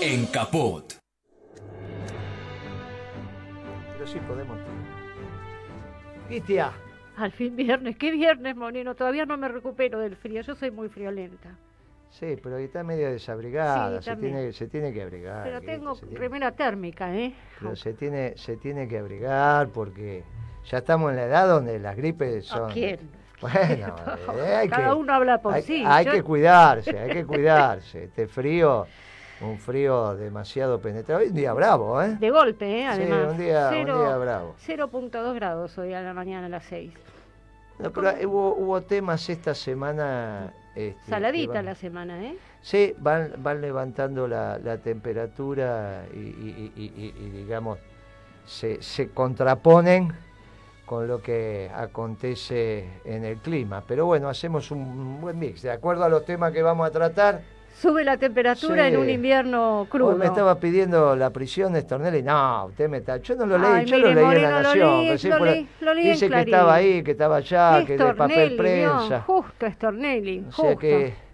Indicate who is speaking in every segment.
Speaker 1: En Caput.
Speaker 2: Pero sí podemos. Cristian.
Speaker 3: Al fin viernes. ¿Qué viernes, Moreno? Todavía no me recupero del frío. Yo soy muy friolenta.
Speaker 2: Sí, pero está medio desabrigada.
Speaker 3: Sí,
Speaker 2: se tiene que abrigar.
Speaker 3: Pero tengo
Speaker 2: se tiene,
Speaker 3: remera térmica, ¿eh?
Speaker 2: pero se tiene que abrigar porque ya estamos en la edad donde las gripes son...
Speaker 3: ¿A quién?
Speaker 2: Bueno,
Speaker 3: cada uno habla por sí.
Speaker 2: Hay que cuidarse, hay que cuidarse. Este frío... Un frío demasiado penetrante. Un día bravo, ¿eh?
Speaker 3: De golpe, además.
Speaker 2: Sí, un día bravo.
Speaker 3: 0.2 grados hoy a la mañana a las 6.
Speaker 2: No, pero hubo temas esta semana...
Speaker 3: Saladita la semana, ¿eh?
Speaker 2: Sí, van levantando la temperatura y digamos, se contraponen con lo que acontece en el clima. Pero bueno, hacemos un buen mix. De acuerdo a los temas que vamos a tratar...
Speaker 3: Sube la temperatura en un invierno crudo.
Speaker 2: Hoy me estaba pidiendo la prisión de Stornelli. No, usted me está... Yo no lo leí, yo
Speaker 3: mire,
Speaker 2: lo leí
Speaker 3: Moreno,
Speaker 2: en La Nación.
Speaker 3: lo leí
Speaker 2: dice
Speaker 3: en
Speaker 2: que estaba ahí, que estaba allá, que de papel prensa.
Speaker 3: Justo Stornelli,
Speaker 2: o sea que...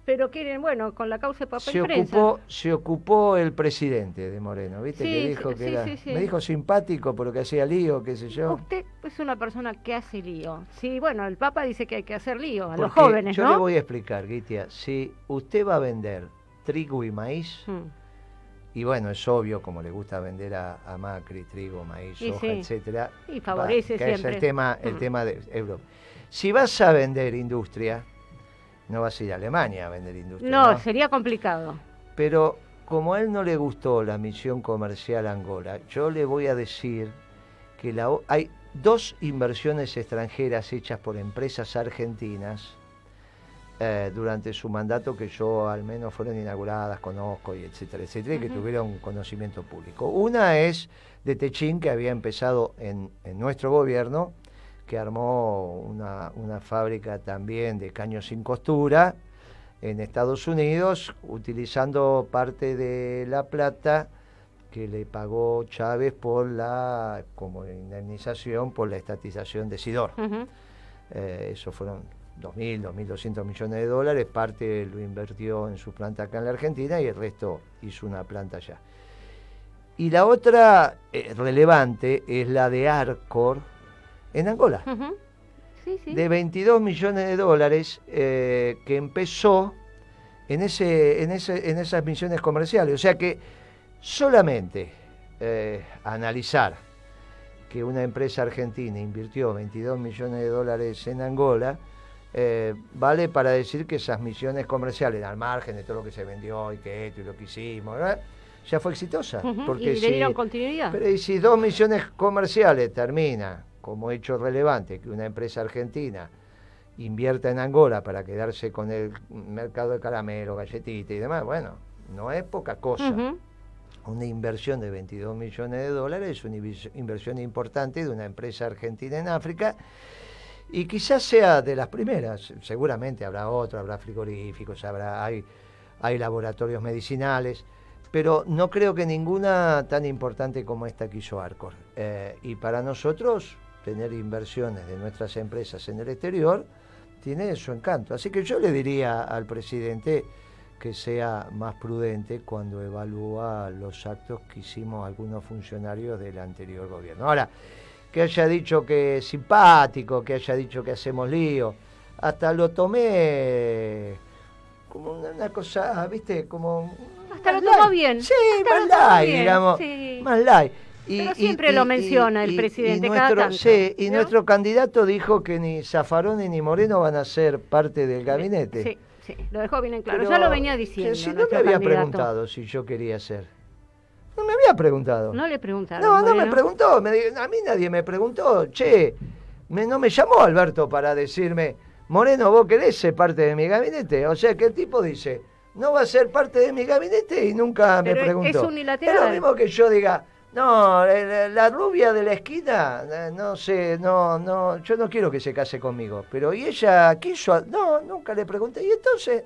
Speaker 3: Pero quieren, bueno, con la causa de papel prensa.
Speaker 2: Se ocupó el presidente de Moreno, ¿viste?
Speaker 3: Sí,
Speaker 2: que dijo que era...
Speaker 3: sí.
Speaker 2: Me dijo simpático, pero que hacía lío, qué sé yo.
Speaker 3: Usted es una persona que hace lío. Sí, bueno, el Papa dice que hay que hacer lío a los jóvenes,
Speaker 2: yo
Speaker 3: ¿no?
Speaker 2: le voy a explicar, Guitia. Si usted va a vender trigo y maíz, y bueno, es obvio, como le gusta vender a Macri, trigo, maíz, soja, etcétera,
Speaker 3: y favorece
Speaker 2: que
Speaker 3: siempre.
Speaker 2: Es el tema de Europa. Si vas a vender industria, no vas a ir a Alemania a vender industria.
Speaker 3: No, sería complicado.
Speaker 2: Pero como a él no le gustó la misión comercial a Angola, yo le voy a decir que hay 2 inversiones extranjeras hechas por empresas argentinas durante su mandato que yo al menos fueron inauguradas, conozco, y etcétera, y que tuvieron conocimiento público. Una es de Techín, que había empezado en nuestro gobierno, que armó una fábrica también de caños sin costura en Estados Unidos, utilizando parte de la plata que le pagó Chávez como indemnización por la estatización de Sidor. Eso fueron 2.200 millones de dólares, parte lo invirtió en su planta acá en la Argentina y el resto hizo una planta allá. Y la otra relevante es la de Arcor en Angola, de 22 millones de dólares que empezó en esas misiones comerciales. O sea que solamente analizar que una empresa argentina invirtió 22 millones de dólares en Angola, vale para decir que esas misiones comerciales, al margen de todo lo que se vendió y que esto y lo que hicimos, ¿verdad?, ya fue exitosa. Porque
Speaker 3: y le dieron continuidad.
Speaker 2: Pero si 2 misiones comerciales termina como hecho relevante que una empresa argentina invierta en Angola para quedarse con el mercado de caramelo, galletita y demás, bueno, no es poca cosa. Una inversión de 22 millones de dólares es una inversión importante de una empresa argentina en África, y quizás sea de las primeras. Seguramente habrá otra, habrá frigoríficos, hay laboratorios medicinales, pero no creo que ninguna tan importante como esta que hizo Arcor. Y para nosotros, tener inversiones de nuestras empresas en el exterior tiene su encanto. Así que yo le diría al presidente que sea más prudente cuando evalúa los actos que hicimos algunos funcionarios del anterior gobierno. Ahora, que haya dicho que es simpático, que haya dicho que hacemos lío, hasta lo tomé como una cosa, ¿viste? Como
Speaker 3: hasta lo tomó bien.
Speaker 2: Sí, más light, digamos, más light.
Speaker 3: Pero siempre lo menciona el presidente cada tanto.
Speaker 2: Sí, y nuestro candidato dijo que ni Zaffaroni ni Moreno van a ser parte del gabinete.
Speaker 3: Sí, lo dejó bien en claro. Pero ya lo venía diciendo.
Speaker 2: Si no me había preguntado si yo quería ser. No me había preguntado.
Speaker 3: No le preguntaron.
Speaker 2: No me preguntó. A mí nadie me preguntó. Che, no me llamó Alberto para decirme, Moreno, ¿vos querés ser parte de mi gabinete? O sea que el tipo dice, no va a ser parte de mi gabinete y nunca me preguntó.
Speaker 3: Es unilateral.
Speaker 2: Es lo mismo que yo diga, no, la rubia de la esquina, no sé, yo no quiero que se case conmigo. Pero ¿y ella quiso? No, nunca le pregunté. Y entonces,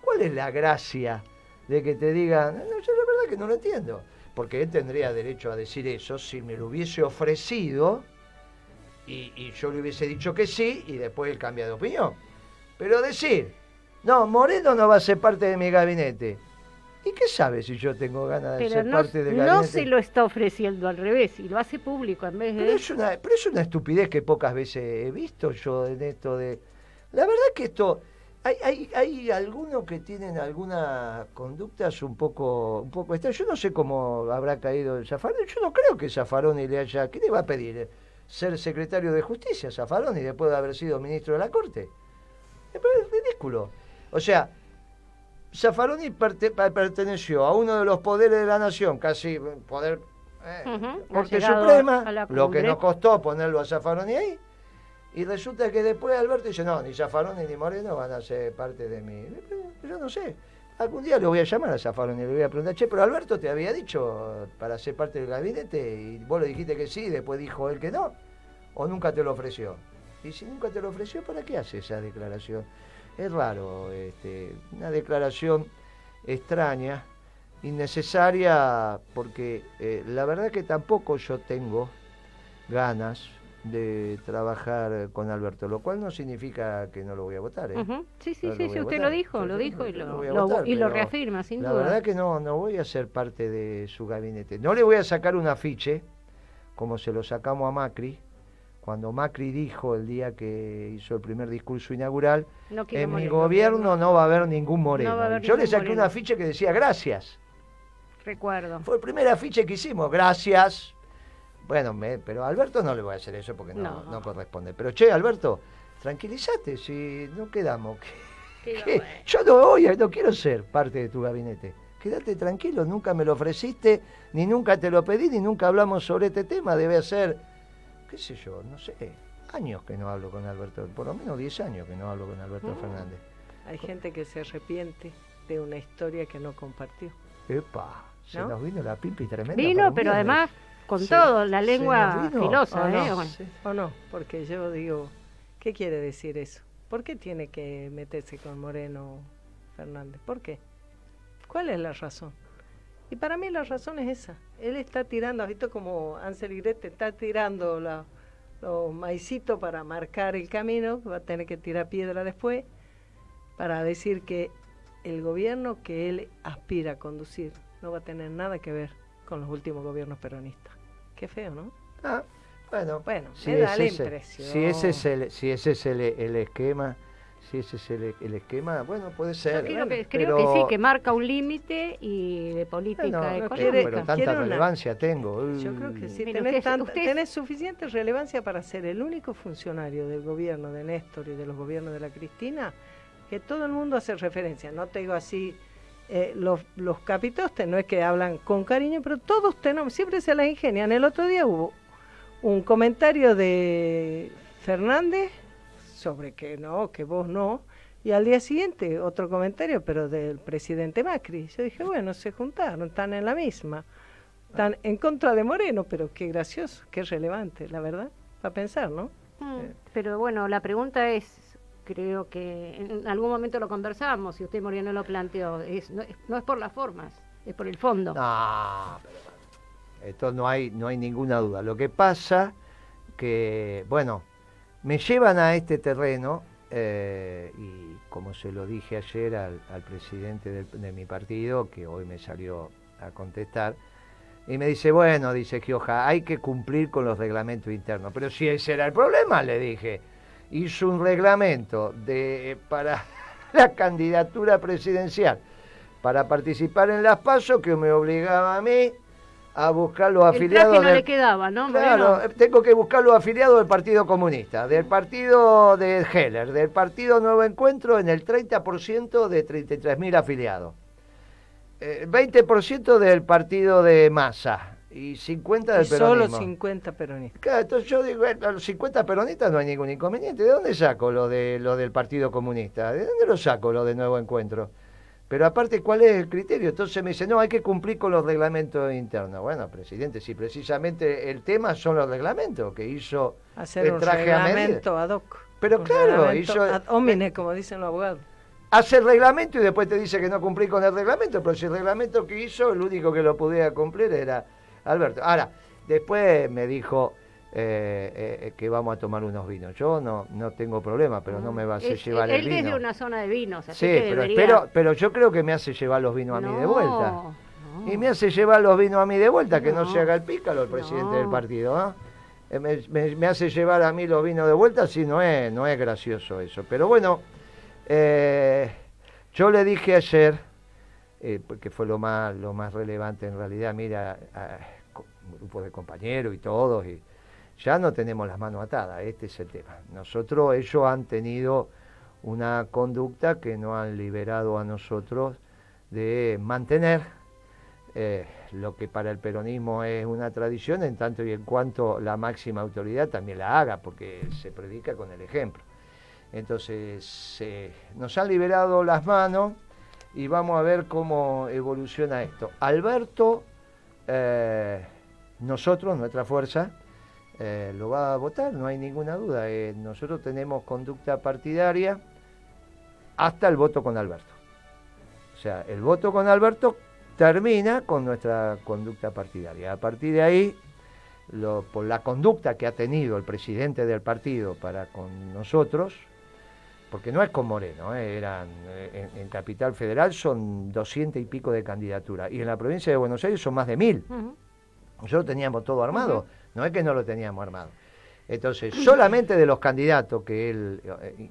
Speaker 2: ¿cuál es la gracia de que te digan? No, yo la verdad que no lo entiendo. Porque él tendría derecho a decir eso si me lo hubiese ofrecido y yo le hubiese dicho que sí y después él cambia de opinión. Pero decir, no, Moreno no va a ser parte de mi gabinete. ¿Y qué sabe si yo tengo ganas de
Speaker 3: Pero
Speaker 2: ser
Speaker 3: no,
Speaker 2: parte del
Speaker 3: no
Speaker 2: gabinete?
Speaker 3: se lo está ofreciendo al revés y lo hace público en vez de...
Speaker 2: Pero es una estupidez que pocas veces he visto yo en esto de... La verdad que esto... Hay algunos que tienen algunas conductas un poco extrañas. Yo no sé cómo habrá caído el Zaffaroni. Yo no creo que Zaffaroni le haya... ¿Qué le va a pedir? ¿Ser secretario de Justicia, Zaffaroni, después de haber sido ministro de la Corte? Es ridículo. O sea, Zaffaroni perteneció a uno de los poderes de la nación, casi poder... Corte Suprema, lo que nos costó ponerlo a Zaffaroni ahí. Y resulta que después Alberto dice, no, ni Zaffaroni ni Moreno van a ser parte de mí. Yo no sé. Algún día le voy a llamar a Zaffaroni y le voy a preguntar, che, pero Alberto te había dicho para ser parte del gabinete y vos le dijiste que sí y después dijo él que no. ¿O nunca te lo ofreció? Y si nunca te lo ofreció, ¿para qué hace esa declaración? Es raro, una declaración extraña, innecesaria, porque la verdad que tampoco yo tengo ganas de trabajar con Alberto, lo cual no significa que no lo voy a votar.
Speaker 3: Sí,
Speaker 2: no
Speaker 3: usted
Speaker 2: votar.
Speaker 3: lo dijo y lo reafirma, sin duda.
Speaker 2: La verdad que no voy a ser parte de su gabinete. No le voy a sacar un afiche, como se lo sacamos a Macri, cuando Macri dijo el día que hizo el primer discurso inaugural, en mi gobierno no va a haber ningún Moreno. Yo le saqué un afiche que decía gracias.
Speaker 3: Recuerdo.
Speaker 2: Fue el primer afiche que hicimos, gracias. Bueno, pero a Alberto no le voy a hacer eso porque no corresponde. Pero che, Alberto, tranquilízate, si no quedamos. Yo no quiero ser parte de tu gabinete. Quédate tranquilo, nunca me lo ofreciste, ni nunca te lo pedí, ni nunca hablamos sobre este tema. Debe ser, qué sé yo, no sé, años que no hablo con Alberto, por lo menos 10 años que no hablo con Alberto Fernández.
Speaker 1: Hay gente que se arrepiente de una historia que no compartió.
Speaker 2: Epa, se nos vino la pipi tremenda.
Speaker 3: Vino, pero además... Con todo, la lengua filosa,
Speaker 1: ¿O no? Porque yo digo, ¿qué quiere decir eso? ¿Por qué tiene que meterse con Moreno Fernández? ¿Por qué? ¿Cuál es la razón? Y para mí la razón es esa. Él está tirando, ¿has visto como Hansel y Gretel está tirando los maicitos para marcar el camino, va a tener que tirar piedra después, para decir que el gobierno que él aspira a conducir no va a tener nada que ver con los últimos gobiernos peronistas. Qué feo, ¿no?
Speaker 2: Bueno,
Speaker 1: si me da la impresión.
Speaker 2: Si ese es el esquema, bueno, puede ser.
Speaker 3: Creo que sí, que marca un límite y de política económica.
Speaker 2: Pero tanta relevancia tengo.
Speaker 1: Yo creo que sí, tenés suficiente relevancia para ser el único funcionario del gobierno de Néstor y de los gobiernos de la Cristina, que todo el mundo hace referencia. No te digo así... los capitostes no es que hablan con cariño, pero todos tenemos, siempre se las ingenian. El otro día hubo un comentario de Fernández sobre que vos no, y al día siguiente otro comentario, pero del presidente Macri. Yo dije, bueno, se juntaron, están en la misma, están en contra de Moreno, pero qué gracioso, qué relevante, la verdad, para pensar, ¿no?
Speaker 3: Pero bueno, la pregunta es, creo que en algún momento lo conversamos y usted, Moreno, lo planteó, no es por las formas, es por el fondo.
Speaker 2: No, pero esto no hay ninguna duda. Lo que pasa que, bueno, me llevan a este terreno y como se lo dije ayer al presidente de mi partido, que hoy me salió a contestar, y me dice, bueno, dice Gioja, hay que cumplir con los reglamentos internos. Pero si ese era el problema, le dije. Hizo un reglamento para la candidatura presidencial, para participar en las PASO, que me obligaba a mí a buscar los afiliados.
Speaker 3: No le quedaba, ¿no?
Speaker 2: Claro, tengo que buscar los afiliados del Partido Comunista, del partido de Heller, del Partido Nuevo Encuentro, en el 30% de 33.000 afiliados. 20% del partido de Massa. Y 50 del peronismo.
Speaker 1: Solo 50 peronistas.
Speaker 2: Claro, entonces yo digo, a los 50 peronistas no hay ningún inconveniente. ¿De dónde saco lo del Partido Comunista? ¿De dónde lo saco lo de Nuevo Encuentro? Pero aparte, ¿cuál es el criterio? Entonces me dice, no, hay que cumplir con los reglamentos internos. Bueno, presidente, si precisamente el tema son los reglamentos que hizo
Speaker 1: hacer
Speaker 2: el traje
Speaker 1: un reglamento ad hoc.
Speaker 2: Pero claro, hizo
Speaker 1: ad hominem, como dicen los abogados.
Speaker 2: Hace el reglamento y después te dice que no cumplí con el reglamento, pero si el reglamento que hizo, el único que lo podía cumplir era Alberto. Ahora, después me dijo, que vamos a tomar unos vinos. Yo no tengo problema, pero no me va a hacer llevar el vino.
Speaker 3: Él es de una zona de vinos, así
Speaker 2: sí,
Speaker 3: que debería...
Speaker 2: pero yo creo que me hace llevar los vinos a mí de vuelta.
Speaker 3: No.
Speaker 2: Y me hace llevar los vinos a mí de vuelta, que no se haga el pícaro el presidente del partido. Me hace llevar a mí los vinos de vuelta, sí, no es gracioso eso. Pero bueno, yo le dije ayer, porque fue lo más relevante en realidad, mira, un grupo de compañeros y todos, y ya no tenemos las manos atadas, este es el tema. Ellos han tenido una conducta que nos han liberado a nosotros de mantener lo que para el peronismo es una tradición, en tanto y en cuanto la máxima autoridad también la haga, porque se predica con el ejemplo. Entonces, nos han liberado las manos y vamos a ver cómo evoluciona esto. Alberto, nuestra fuerza, lo va a votar, no hay ninguna duda. Nosotros tenemos conducta partidaria hasta el voto con Alberto. O sea, el voto con Alberto termina con nuestra conducta partidaria. A partir de ahí, por la conducta que ha tenido el presidente del partido para con nosotros, porque no es con Moreno, en Capital Federal son 200 y pico de candidaturas, y en la provincia de Buenos Aires son más de 1000. Nosotros teníamos todo armado, no es que no lo teníamos armado. Entonces, solamente de los candidatos que él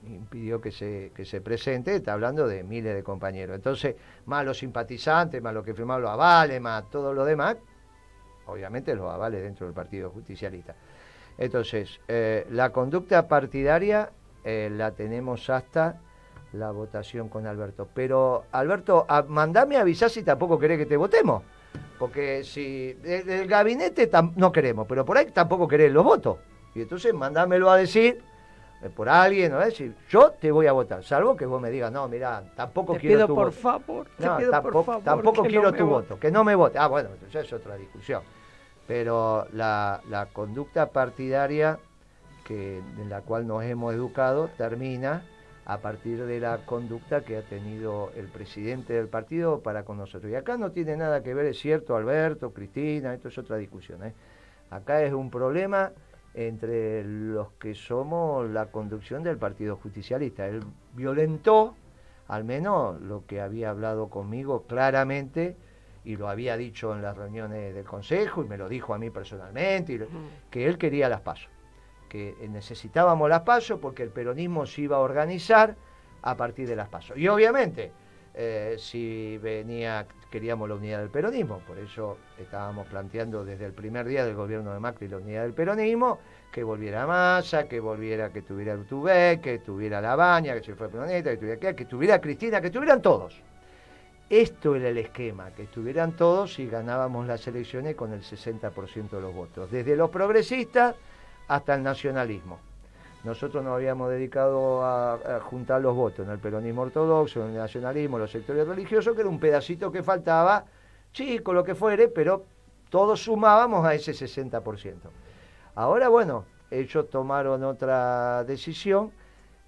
Speaker 2: impidió que se presente, está hablando de miles de compañeros. Entonces, más los simpatizantes, más los que firmaron los avales, más todo lo demás, obviamente los avales dentro del Partido Justicialista. Entonces, la conducta partidaria la tenemos hasta la votación con Alberto. Pero, Alberto, mandame a avisar si tampoco querés que te votemos. Porque si del gabinete no queremos, pero por ahí tampoco querés los votos. Y entonces mandámelo a decir por alguien, ¿no? Decir, yo te voy a votar, salvo que vos me digas, no, mira, tampoco quiero tu voto. Tampoco quiero tu voto, que no me vote. Ah, bueno, entonces es otra discusión. Pero la conducta partidaria en la cual nos hemos educado termina a partir de la conducta que ha tenido el presidente del partido para con nosotros. Y acá no tiene nada que ver, es cierto, Alberto, Cristina, esto es otra discusión. Acá es un problema entre los que somos la conducción del Partido Justicialista. Él violentó, al menos lo que había hablado conmigo claramente, y lo había dicho en las reuniones del Consejo, y me lo dijo a mí personalmente, que él quería las PASO, que necesitábamos las PASO porque el peronismo se iba a organizar a partir de las PASO. Y obviamente, si queríamos la unidad del peronismo, por eso estábamos planteando desde el primer día del gobierno de Macri la unidad del peronismo, que volviera Massa, que tuviera Urtubey, que tuviera Labaña, que se fue Planeta, que tuviera Cristina, que estuvieran todos. Esto era el esquema, que estuvieran todos y ganábamos las elecciones con el 60% de los votos, desde los progresistas hasta el nacionalismo. Nosotros nos habíamos dedicado a juntar los votos en el peronismo ortodoxo, en el nacionalismo, los sectores religiosos, que era un pedacito que faltaba, chico, lo que fuere, pero todos sumábamos a ese 60%. Ahora, bueno, ellos tomaron otra decisión,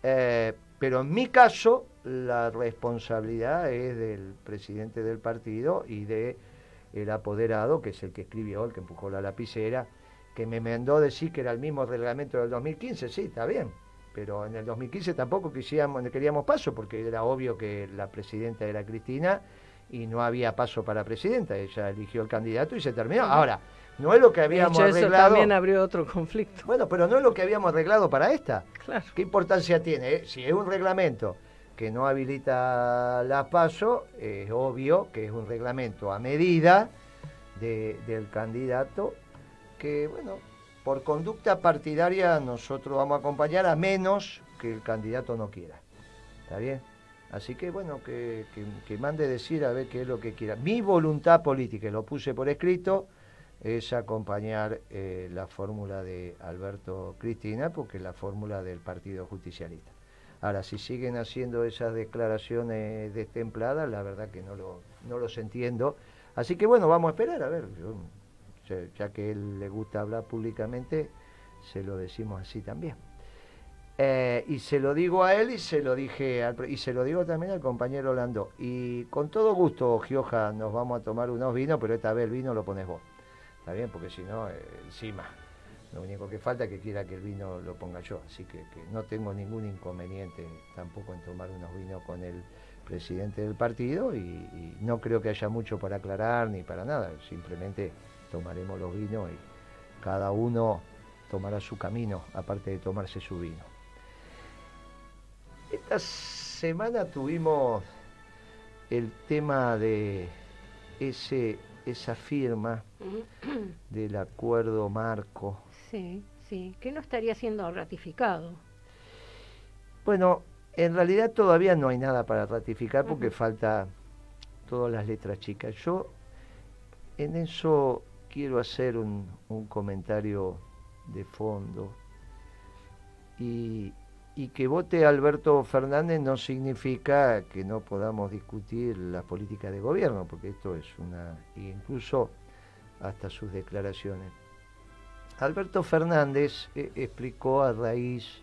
Speaker 2: pero en mi caso la responsabilidad es del presidente del partido y del apoderado, que es el que escribió, el que empujó la lapicera, que me mandó decir que era el mismo reglamento del 2015, sí, está bien, pero en el 2015 tampoco queríamos paso, porque era obvio que la presidenta era Cristina y no había paso para presidenta, ella eligió el candidato y se terminó. Ahora, no es lo que habíamos arreglado. Eso
Speaker 1: también abrió otro conflicto.
Speaker 2: Bueno, pero no es lo que habíamos arreglado para esta.
Speaker 1: Claro.
Speaker 2: ¿Qué importancia tiene? Si es un reglamento que no habilita la paso, es obvio que es un reglamento a medida del candidato, que, bueno, por conducta partidaria nosotros vamos a acompañar a menos que el candidato no quiera. ¿Está bien? Así que, bueno, que mande decir a ver qué es lo que quiera. Mi voluntad política, y lo puse por escrito, es acompañar la fórmula de Alberto Cristina, porque es la fórmula del Partido Justicialista. Ahora, si siguen haciendo esas declaraciones destempladas, la verdad que no los entiendo. Así que, bueno, vamos a esperar, a ver. Ya que a él le gusta hablar públicamente, se lo decimos así también. Y se lo digo a él y se lo digo también al compañero Landó. Y con todo gusto, Gioja, nos vamos a tomar unos vinos, pero esta vez el vino lo pones vos. ¿Está bien? Porque si no, encima Lo único que falta es que quiera que el vino lo ponga yo, así que no tengo ningún inconveniente tampoco en tomar unos vinos con el presidente del partido y no creo que haya mucho para aclarar ni para nada, simplemente tomaremos los vinos y cada uno tomará su camino, aparte de tomarse su vino. Esta semana tuvimos el tema de esa firma del acuerdo marco.
Speaker 3: Sí, sí, que no estaría siendo ratificado.
Speaker 2: Bueno, en realidad todavía no hay nada para ratificar porque falta todas las letras chicas. Yo en eso quiero hacer un comentario de fondo y que vote Alberto Fernández no significa que no podamos discutir las políticas de gobierno, porque esto es incluso hasta sus declaraciones. Alberto Fernández explicó a raíz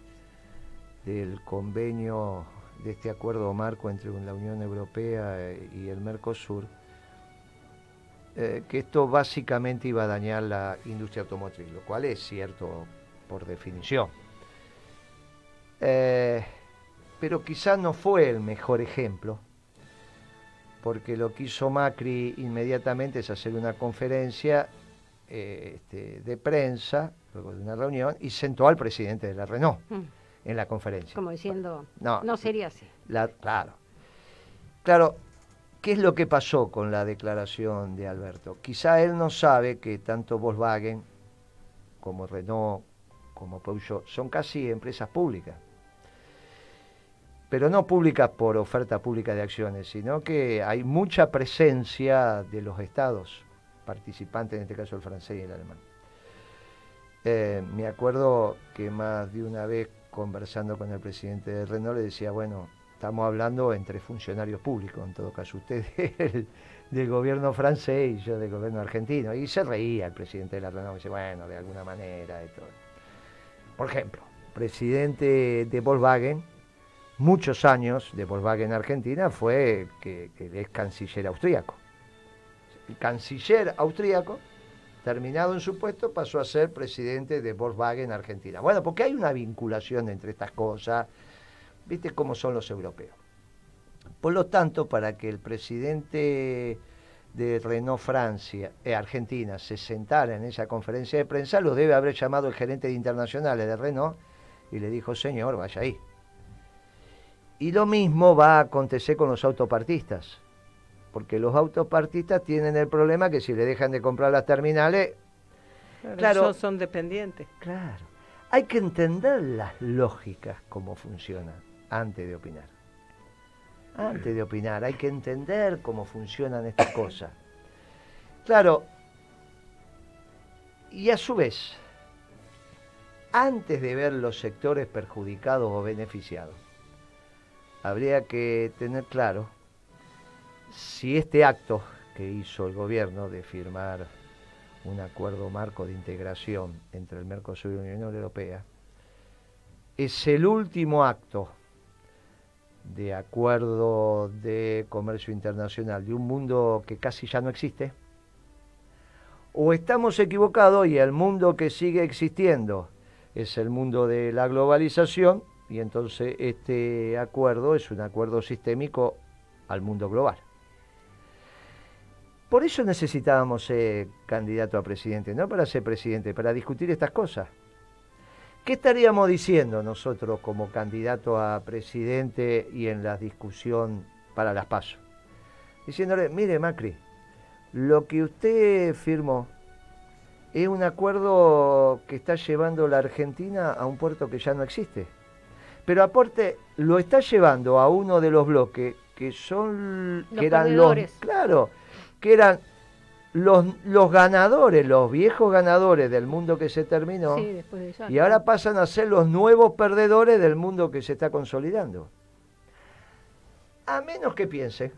Speaker 2: del convenio de este acuerdo marco entre la Unión Europea y el Mercosur, que esto básicamente iba a dañar la industria automotriz, lo cual es cierto por definición. Pero quizás no fue el mejor ejemplo, porque lo que hizo Macri inmediatamente es hacer una conferencia de prensa, luego de una reunión, y sentó al presidente de la Renault en la conferencia.
Speaker 3: Como diciendo, no sería así.
Speaker 2: Claro, ¿qué es lo que pasó con la declaración de Alberto? Quizá él no sabe que tanto Volkswagen como Renault, como Peugeot, son casi empresas públicas. Pero no públicas por oferta pública de acciones, sino que hay mucha presencia de los estados participantes, en este caso el francés y el alemán. Me acuerdo que más de una vez conversando con el presidente de Renault le decía, bueno, estamos hablando entre funcionarios públicos, en todo caso usted del gobierno francés y yo del gobierno argentino, y se reía el presidente de la Renault, y dice, bueno, de alguna manera, esto. Por ejemplo, presidente de Volkswagen, muchos años de Volkswagen Argentina fue que es canciller austríaco. El canciller austríaco, terminado en su puesto, pasó a ser presidente de Volkswagen Argentina. Bueno, porque hay una vinculación entre estas cosas, viste cómo son los europeos. Por lo tanto, para que el presidente de Renault Argentina se sentara en esa conferencia de prensa, lo debe haber llamado el gerente de internacionales de Renault y le dijo, señor, vaya ahí. Y lo mismo va a acontecer con los autopartistas, porque los autopartistas tienen el problema que si le dejan de comprar las terminales,
Speaker 1: claro, son dependientes.
Speaker 2: Claro, hay que entender las lógicas, cómo funcionan, antes de opinar. Antes de opinar, hay que entender cómo funcionan estas cosas. Claro, y a su vez, antes de ver los sectores perjudicados o beneficiados, habría que tener claro si este acto que hizo el gobierno de firmar un acuerdo marco de integración entre el Mercosur y la Unión Europea es el último acto de acuerdo de comercio internacional de un mundo que casi ya no existe, o estamos equivocados y el mundo que sigue existiendo es el mundo de la globalización. Y entonces este acuerdo es un acuerdo sistémico al mundo global. Por eso necesitábamos ser candidato a presidente, no para ser presidente, para discutir estas cosas. ¿Qué estaríamos diciendo nosotros como candidato a presidente y en la discusión para las PASO? Diciéndole, mire Macri, lo que usted firmó es un acuerdo que está llevando la Argentina a un puerto que ya no existe. Pero aparte lo está llevando a uno de los bloques que son
Speaker 3: que eran
Speaker 2: los ganadores, los viejos ganadores del mundo que se terminó,
Speaker 3: sí, después de eso,
Speaker 2: y ahora pasan a ser los nuevos perdedores del mundo que se está consolidando. A menos que piense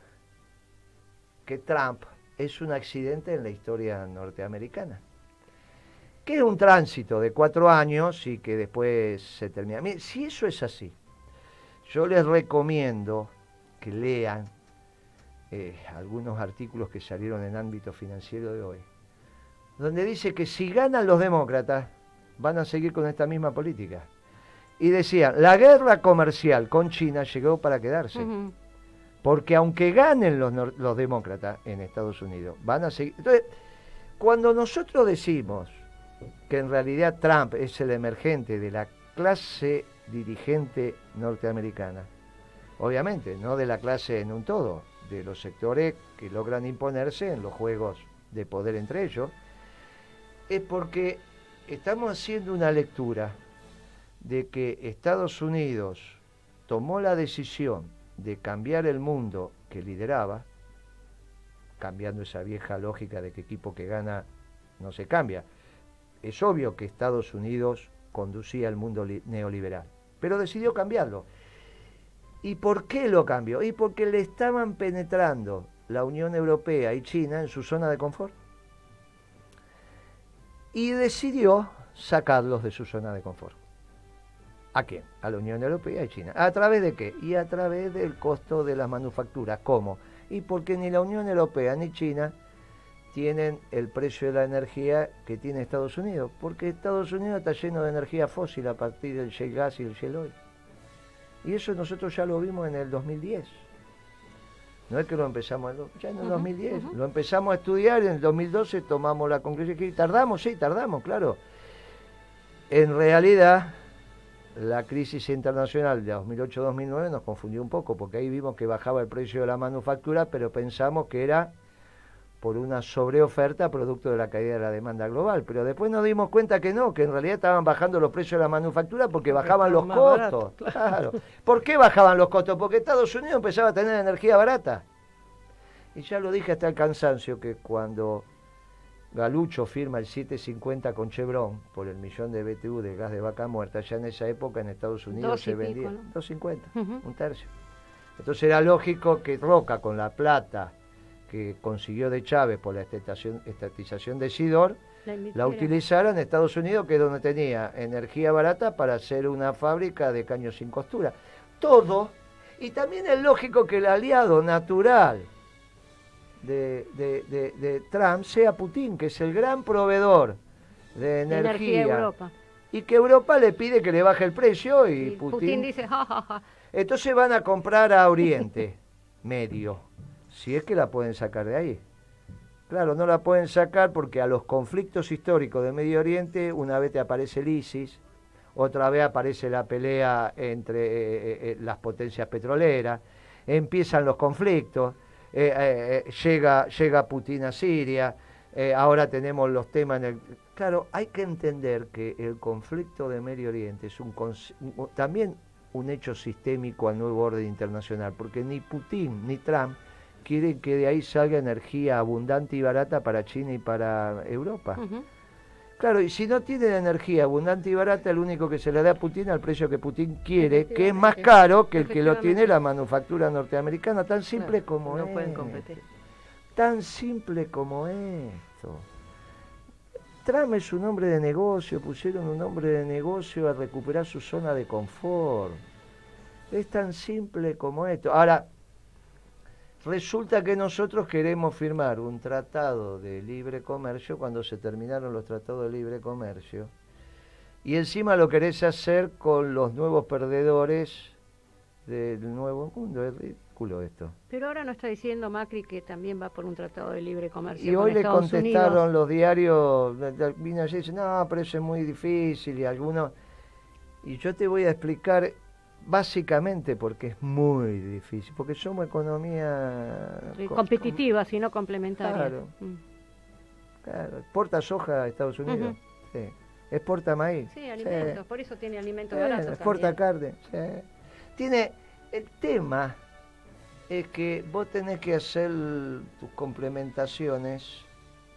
Speaker 2: que Trump es un accidente en la historia norteamericana, que es un tránsito de 4 años y que después se termina. Mire, si eso es así, yo les recomiendo que lean algunos artículos que salieron en ámbito financiero de hoy, donde dice que si ganan los demócratas, van a seguir con esta misma política. Y decían, la guerra comercial con China llegó para quedarse. Porque aunque ganen los demócratas en Estados Unidos, van a seguir. Entonces, cuando nosotros decimos que en realidad Trump es el emergente de la clase dirigente norteamericana, obviamente, no de la clase en un todo, de los sectores que logran imponerse en los juegos de poder entre ellos, es porque estamos haciendo una lectura de que Estados Unidos tomó la decisión de cambiar el mundo que lideraba, cambiando esa vieja lógica de que equipo que gana no se cambia. Es obvio que Estados Unidos conducía el mundo neoliberal, pero decidió cambiarlo. ¿Y por qué lo cambió? Y porque le estaban penetrando la Unión Europea y China en su zona de confort. Y decidió sacarlos de su zona de confort. ¿A quién? A la Unión Europea y China. ¿A través de qué? Y a través del costo de las manufacturas. ¿Cómo? Y porque ni la Unión Europea ni China tienen el precio de la energía que tiene Estados Unidos. Porque Estados Unidos está lleno de energía fósil a partir del shale gas y el shale oil. Y eso nosotros ya lo vimos en el 2010. No es que lo empezamos ya en el 2010. Lo empezamos a estudiar y en el 2012 tomamos la conclusión que tardamos, sí, tardamos, claro. En realidad, la crisis internacional de 2008-2009 nos confundió un poco, porque ahí vimos que bajaba el precio de la manufactura, pero pensamos que era por una sobreoferta producto de la caída de la demanda global. Pero después nos dimos cuenta que no, que en realidad estaban bajando los precios de la manufactura porque bajaban los costos. Barato, claro. ¿Por qué bajaban los costos? Porque Estados Unidos empezaba a tener energía barata. Y ya lo dije hasta el cansancio, que cuando Galucho firma el 750 con Chevron por el millón de BTU de gas de vaca muerta, ya en esa época en Estados Unidos se vendía 250, un tercio. Entonces era lógico que Roca, con la plata que consiguió de Chávez por la estatización de Sidor, la utilizara en Estados Unidos, que es donde tenía energía barata para hacer una fábrica de caños sin costura. Todo, y también es lógico que el aliado natural de Trump sea Putin, que es el gran proveedor de energía
Speaker 3: a Europa.
Speaker 2: Y que Europa le pide que le baje el precio y
Speaker 3: Putin dice ja.
Speaker 2: Entonces van a comprar a Oriente Medio, si es que la pueden sacar de ahí. Claro, no la pueden sacar porque a los conflictos históricos de Medio Oriente una vez te aparece el ISIS, otra vez aparece la pelea entre las petroleras, empiezan los conflictos. Llega Putin a Siria, ahora tenemos los temas Claro, hay que entender que el conflicto de Medio Oriente es también un hecho sistémico al nuevo orden internacional, porque ni Putin ni Trump quieren que de ahí salga energía abundante y barata para China y para Europa. Claro, y si no tienen energía abundante y barata, el único que se le da a Putin al precio que Putin quiere, que es más caro que el que lo tiene la manufactura norteamericana, tan simple como
Speaker 1: no pueden competir.
Speaker 2: Tan simple como esto. Trump es un hombre de negocio, pusieron un hombre de negocio a recuperar su zona de confort. Es tan simple como esto. Ahora, resulta que nosotros queremos firmar un tratado de libre comercio cuando se terminaron los tratados de libre comercio. Y encima lo querés hacer con los nuevos perdedores del nuevo mundo. Es ridículo esto.
Speaker 3: Pero ahora no está diciendo Macri que también va por un tratado de libre comercio.
Speaker 2: Y hoy le
Speaker 3: Estados
Speaker 2: contestaron
Speaker 3: Unidos.
Speaker 2: los diarios, vino allí y dicen, no, pero eso es muy difícil y algunos... Y yo te voy a explicar básicamente porque es muy difícil, porque somos economía...
Speaker 3: competitiva, sino complementaria.
Speaker 2: Claro. Claro. ¿Exporta soja a Estados Unidos? Sí. ¿Exporta maíz?
Speaker 3: Sí, alimentos, por eso tiene alimentos baratos
Speaker 2: exporta
Speaker 3: también.
Speaker 2: carne. Sí. El tema es que vos tenés que hacer tus complementaciones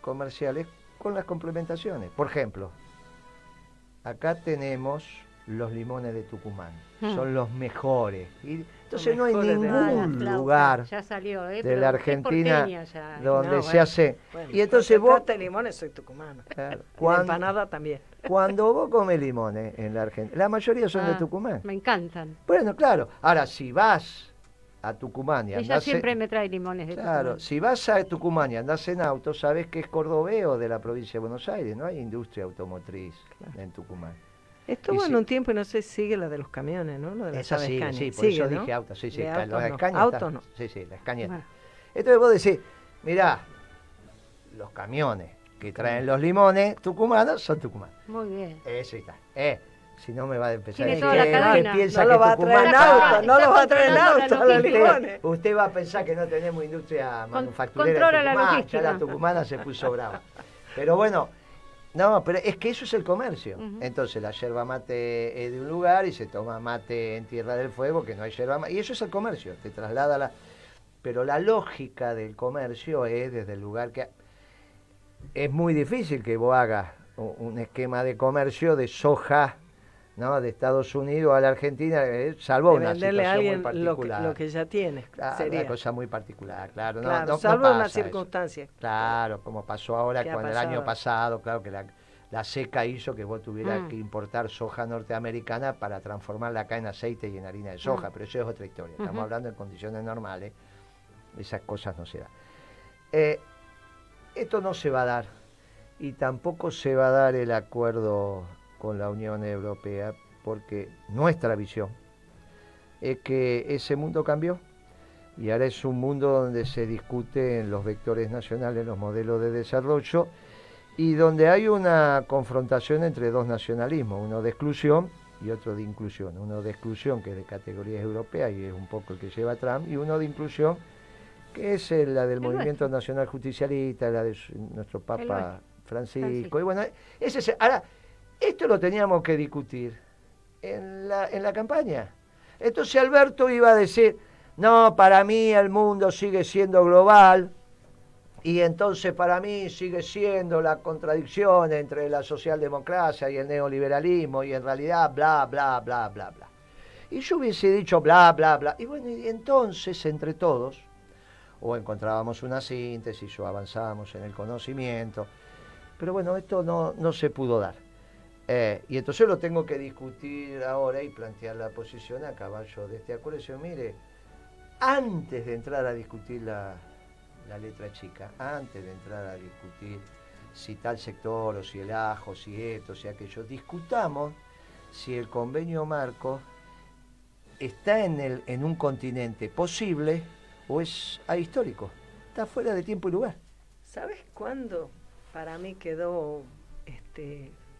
Speaker 2: comerciales con las complementaciones. Por ejemplo, acá tenemos los limones de Tucumán. Son los mejores. Y entonces no hay ningún lugar
Speaker 3: ya salió,
Speaker 2: de la Argentina donde se hace...
Speaker 1: Bueno,
Speaker 2: y entonces vos...
Speaker 1: limones soy tucumano.
Speaker 2: Claro,
Speaker 1: la empanada también.
Speaker 2: Cuando vos comes limones en la Argentina, la mayoría son de Tucumán.
Speaker 3: Me encantan.
Speaker 2: Bueno, claro. Ahora, si vas a Tucumán y
Speaker 3: Ella
Speaker 2: andás
Speaker 3: siempre me trae limones de
Speaker 2: Claro,
Speaker 3: Tucumán.
Speaker 2: si vas a Tucumán y andás en auto, sabes que es cordobés de la provincia de Buenos Aires, no hay industria automotriz en Tucumán.
Speaker 1: Estuvo en un tiempo y no sé si sigue la de los camiones, ¿no? Lo de
Speaker 2: esa sí, sí, por
Speaker 1: sigue,
Speaker 2: eso
Speaker 1: ¿no?
Speaker 2: dije auto, sí, sí,
Speaker 1: De
Speaker 2: la
Speaker 1: autos
Speaker 2: Scania
Speaker 1: no. Autos
Speaker 2: está.
Speaker 1: no.
Speaker 2: Sí, sí, la Scania
Speaker 3: Bueno.
Speaker 2: está. Entonces vos decís, mirá, los camiones que traen los limones tucumanos son tucumanos.
Speaker 3: Muy bien.
Speaker 2: Eso está. Si no me va a empezar
Speaker 3: Tiene
Speaker 2: a
Speaker 3: toda la
Speaker 2: decir,
Speaker 3: cadena.
Speaker 2: piensa
Speaker 1: No
Speaker 2: que
Speaker 1: lo va a traer en
Speaker 2: Tucumán
Speaker 1: auto, no lo va a traer en
Speaker 3: controlando
Speaker 1: auto
Speaker 3: la
Speaker 1: los
Speaker 3: logística.
Speaker 1: limones.
Speaker 2: Usted va a pensar que no tenemos industria manufacturera
Speaker 3: controla
Speaker 2: en
Speaker 3: la
Speaker 2: Tucumán,
Speaker 3: logística.
Speaker 2: ya la tucumana se puso brava. Pero bueno, no, pero es que eso es el comercio. Entonces la yerba mate es de un lugar y se toma mate en Tierra del Fuego, que no hay yerba mate, y eso es el comercio, te traslada la... Pero la lógica del comercio es desde el lugar que... Es muy difícil que vos hagas un esquema de comercio de soja, ¿no? De Estados Unidos a la Argentina, salvo
Speaker 1: De
Speaker 2: una
Speaker 1: venderle a
Speaker 2: situación muy
Speaker 1: alguien
Speaker 2: particular.
Speaker 1: lo que ya tiene,
Speaker 2: Claro,
Speaker 1: sería.
Speaker 2: una cosa muy particular, claro.
Speaker 1: Claro,
Speaker 2: no
Speaker 1: salvo
Speaker 2: pasa
Speaker 1: una
Speaker 2: eso.
Speaker 1: circunstancia.
Speaker 2: Claro, como pasó ahora
Speaker 1: ¿Qué ha
Speaker 2: con el
Speaker 1: pasado?
Speaker 2: año pasado, claro que la seca hizo que vos tuvieras
Speaker 3: Mm.
Speaker 2: que importar soja norteamericana para transformarla acá en aceite y en harina de soja, pero eso es otra historia. Estamos hablando en condiciones normales, esas cosas no se dan. Esto no se va a dar, y tampoco se va a dar el acuerdo con la Unión Europea, porque nuestra visión es que ese mundo cambió y ahora es un mundo donde se discuten los vectores nacionales, los modelos de desarrollo, y donde hay una confrontación entre dos nacionalismos, uno de exclusión y otro de inclusión. Uno de exclusión, que es de categorías europeas y es un poco el que lleva Trump, y uno de inclusión, que es la del Movimiento Nacional Justicialista, la de nuestro Papa Francisco. Y bueno, ahora, esto lo teníamos que discutir en la campaña. Entonces Alberto iba a decir, no, para mí el mundo sigue siendo global, y entonces para mí sigue siendo la contradicción entre la socialdemocracia y el neoliberalismo, y en realidad bla, bla, bla, bla, bla. Y yo hubiese dicho bla, bla, bla. Y bueno, y entonces entre todos, o encontrábamos una síntesis, o avanzábamos en el conocimiento, pero bueno, esto no se pudo dar. Y entonces lo tengo que discutir ahora y plantear la posición a caballo de este acuerdo. Y decir, mire, antes de entrar a discutir la letra chica, antes de entrar a discutir si tal sector, o si el ajo, si esto, si aquello, discutamos si el convenio marco está en un continente posible o es ahistórico, está fuera de tiempo y lugar.
Speaker 1: ¿Sabes cuándo para mí quedó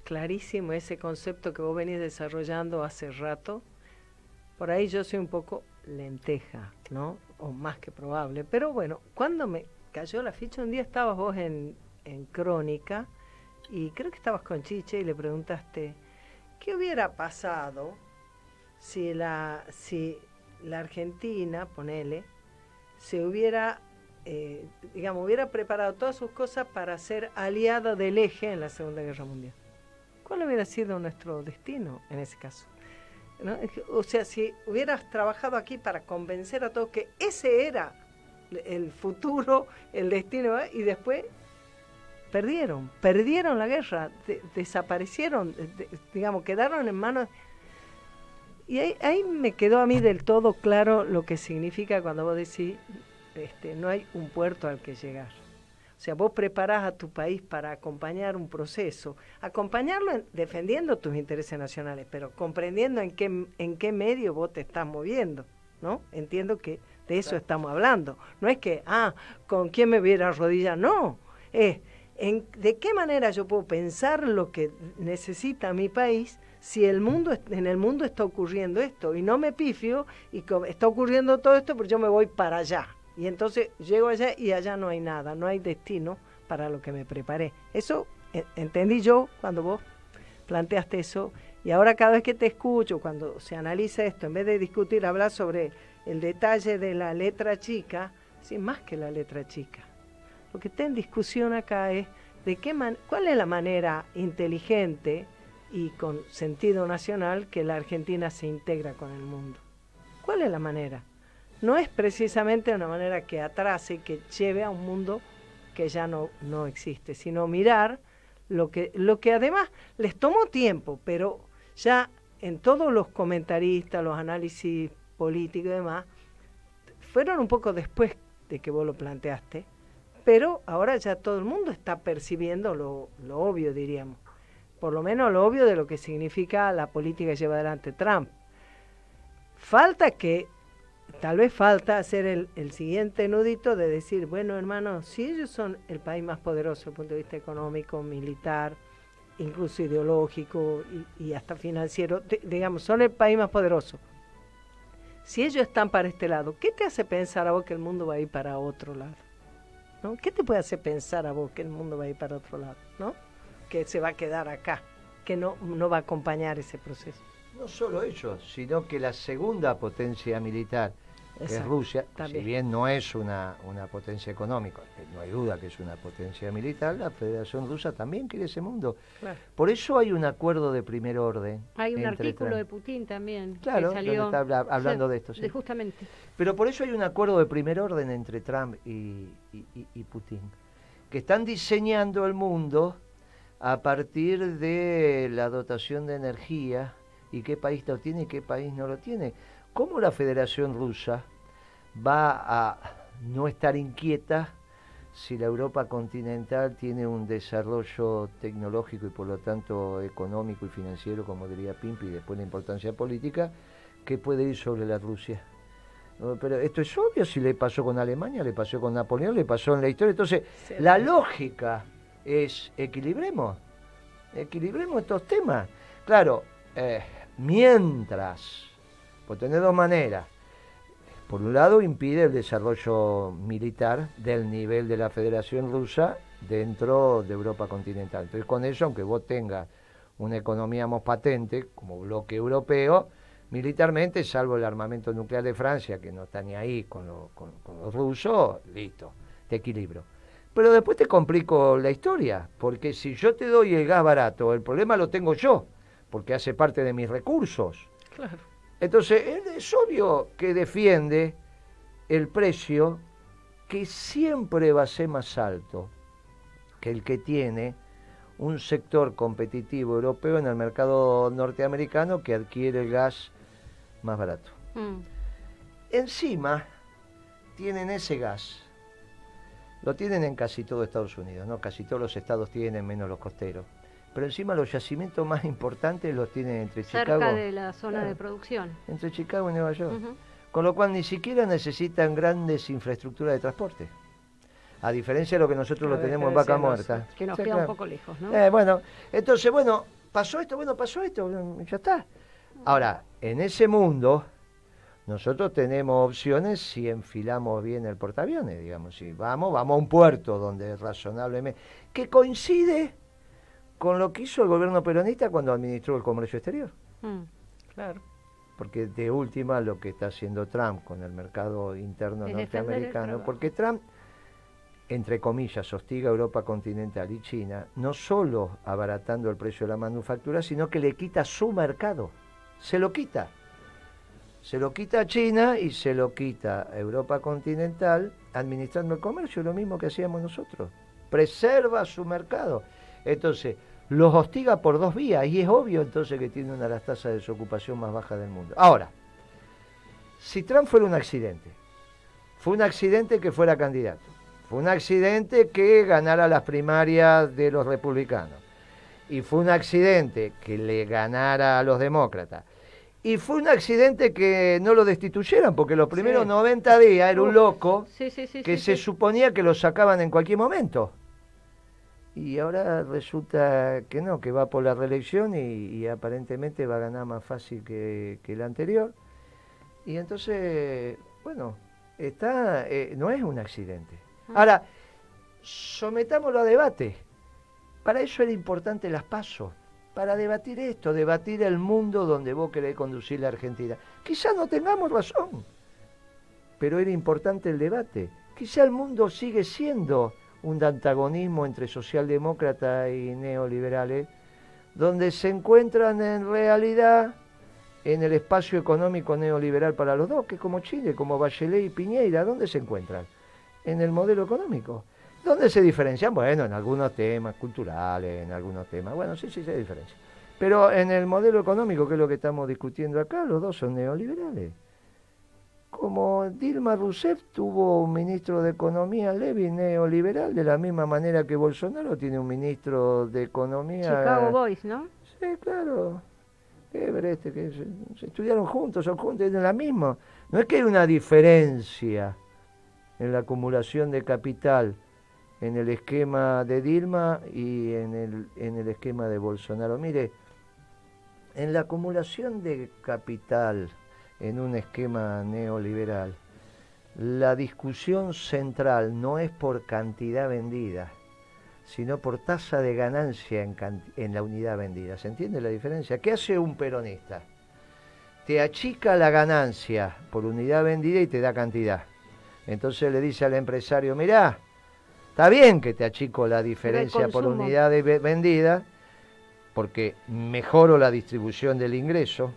Speaker 1: clarísimo ese concepto que vos venís desarrollando hace rato? Por ahí yo soy un poco lenteja, ¿no? O más que probable. Pero bueno, cuando me cayó la ficha, un día estabas vos en Crónica, y creo que estabas con Chiche y le preguntaste, ¿qué hubiera pasado si la Argentina, ponele, se hubiera, hubiera preparado todas sus cosas para ser aliada del eje en la Segunda Guerra Mundial? ¿Cuál hubiera sido nuestro destino en ese caso? ¿No? O sea, si hubieras trabajado aquí para convencer a todos que ese era el futuro, el destino, y después perdieron la guerra, desaparecieron, quedaron en manos. Y ahí me quedó a mí del todo claro lo que significa cuando vos decís, no hay un puerto al que llegar. O sea, vos preparás a tu país para acompañar un proceso, acompañarlo defendiendo tus intereses nacionales, pero comprendiendo en qué medio vos te estás moviendo, ¿no? Entiendo que de eso estamos hablando. No es que, ¿con quién me voy a ir a arrodillar? No, es de qué manera yo puedo pensar lo que necesita mi país si en el mundo está ocurriendo esto, y no me pifio, y está ocurriendo todo esto, pero yo me voy para allá. Y entonces llego allá y allá no hay nada, no hay destino para lo que me preparé. Eso entendí yo cuando vos planteaste eso, y ahora cada vez que te escucho, cuando se analiza esto, en vez de discutir, hablar sobre el detalle de la letra chica, sí, más que la letra chica. Lo que está en discusión acá es cuál es la manera inteligente y con sentido nacional que la Argentina se integra con el mundo. ¿Cuál es la manera? No es precisamente una manera que atrase y que lleve a un mundo que ya no existe, sino mirar lo que además les tomó tiempo, pero ya en todos los comentaristas, los análisis políticos y demás, fueron un poco después de que vos lo planteaste, pero ahora ya todo el mundo está percibiendo lo obvio, diríamos. Por lo menos lo obvio de lo que significa la política que lleva adelante Trump. Tal vez falta hacer el siguiente nudito de decir, bueno, hermano, si ellos son el país más poderoso desde el punto de vista económico, militar, incluso ideológico y hasta financiero, digamos, son el país más poderoso. Si ellos están para este lado, ¿qué te hace pensar a vos que el mundo va a ir para otro lado? ¿No? ¿Qué te puede hacer pensar a vos que el mundo va a ir para otro lado? ¿No? Que se va a quedar acá, que no va a acompañar ese proceso.
Speaker 2: No solo ellos, sino que la segunda potencia militar, que es Rusia, también. Si bien no es una potencia económica, no hay duda que es una potencia militar, la Federación Rusa también quiere ese mundo. Claro. Por eso hay un acuerdo de primer orden.
Speaker 3: Hay un artículo de Putin también,
Speaker 2: claro,
Speaker 3: que salió,
Speaker 2: donde está hablando de esto. Sí.
Speaker 3: Justamente.
Speaker 2: Pero por eso hay un acuerdo de primer orden entre Trump y Putin, que están diseñando el mundo a partir de la dotación de energía y qué país lo tiene y qué país no lo tiene. ¿Cómo la Federación Rusa va a no estar inquieta si la Europa continental tiene un desarrollo tecnológico y por lo tanto económico y financiero, como diría Pimpi, y después la importancia política, que puede ir sobre la Rusia? Pero esto es obvio, si le pasó con Alemania, le pasó con Napoleón, le pasó en la historia. Entonces, sí, la lógica es equilibremos estos temas. Claro, mientras, por tener dos maneras, por un lado impide el desarrollo militar del nivel de la Federación Rusa dentro de Europa continental. Entonces con eso, aunque vos tengas una economía más patente como bloque europeo, militarmente, salvo el armamento nuclear de Francia, que no está ni ahí con los rusos, listo, te equilibro. Pero después te complico la historia, porque si yo te doy el gas barato, el problema lo tengo yo, porque hace parte de mis recursos.
Speaker 1: Claro.
Speaker 2: Entonces, él es obvio que defiende el precio que siempre va a ser más alto que el que tiene un sector competitivo europeo en el mercado norteamericano que adquiere el gas más barato. Encima, tienen ese gas. Lo tienen en casi todo Estados Unidos, ¿no? Casi todos los estados tienen, menos los costeros. Pero encima los yacimientos más importantes los tienen entre Chicago...
Speaker 3: Cerca de la zona de producción.
Speaker 2: Entre Chicago y Nueva York. Con lo cual ni siquiera necesitan grandes infraestructuras de transporte. A diferencia de lo que nosotros lo tenemos en Vaca Muerta.
Speaker 3: Que nos queda un poco lejos, ¿no?
Speaker 2: Entonces, pasó esto, ya está. Ahora, en ese mundo, nosotros tenemos opciones si enfilamos bien el portaaviones, digamos. Si vamos a un puerto donde razonablemente... que coincide con lo que hizo el gobierno peronista cuando administró el comercio exterior.
Speaker 1: Claro.
Speaker 2: Porque de última lo que está haciendo Trump con el mercado interno norteamericano, porque Trump, entre comillas, hostiga a Europa continental y China, no solo abaratando el precio de la manufactura, sino que le quita su mercado. Se lo quita. Se lo quita a China y se lo quita a Europa continental administrando el comercio, lo mismo que hacíamos nosotros. Preserva su mercado. Entonces, los hostiga por dos vías y es obvio entonces que tiene una de las tasas de desocupación más bajas del mundo. Ahora, si Trump fuera un accidente, fue un accidente que fuera candidato, fue un accidente que ganara las primarias de los republicanos, y fue un accidente que le ganara a los demócratas, y fue un accidente que no lo destituyeran, porque los primeros 90 días era un loco que se suponía que lo sacaban en cualquier momento. Y ahora resulta que no, que va por la reelección y aparentemente va a ganar más fácil que el anterior. Y entonces, bueno, no es un accidente. Ahora, sometámoslo a debate. Para eso era importante las PASO, para debatir esto, debatir el mundo donde vos querés conducir la Argentina. Quizás no tengamos razón, pero era importante el debate. Quizá el mundo sigue siendo un antagonismo entre socialdemócratas y neoliberales, donde se encuentran en realidad en el espacio económico neoliberal para los dos, que es como Chile, como Bachelet y Piñera. ¿Dónde se encuentran? En el modelo económico. ¿Dónde se diferencian? Bueno, en algunos temas culturales, en algunos temas, bueno, sí se diferencian. Pero en el modelo económico, que es lo que estamos discutiendo acá, los dos son neoliberales. como Dilma Rousseff tuvo un ministro de Economía, Levy, neoliberal, de la misma manera que Bolsonaro tiene un ministro de Economía.
Speaker 3: Chicago Boys, ¿no?
Speaker 2: Sí, claro. Que se estudiaron juntos, son juntos, es la misma. No es que hay una diferencia en la acumulación de capital en el esquema de Dilma y en el esquema de Bolsonaro. Mire, en la acumulación de capital en un esquema neoliberal, la discusión central no es por cantidad vendida, sino por tasa de ganancia en la unidad vendida. ¿Se entiende la diferencia? ¿Qué hace un peronista? Te achica la ganancia por unidad vendida y te da cantidad. Entonces le dice al empresario, mirá, está bien que te achico la diferencia por unidad vendida, porque mejoro la distribución del ingreso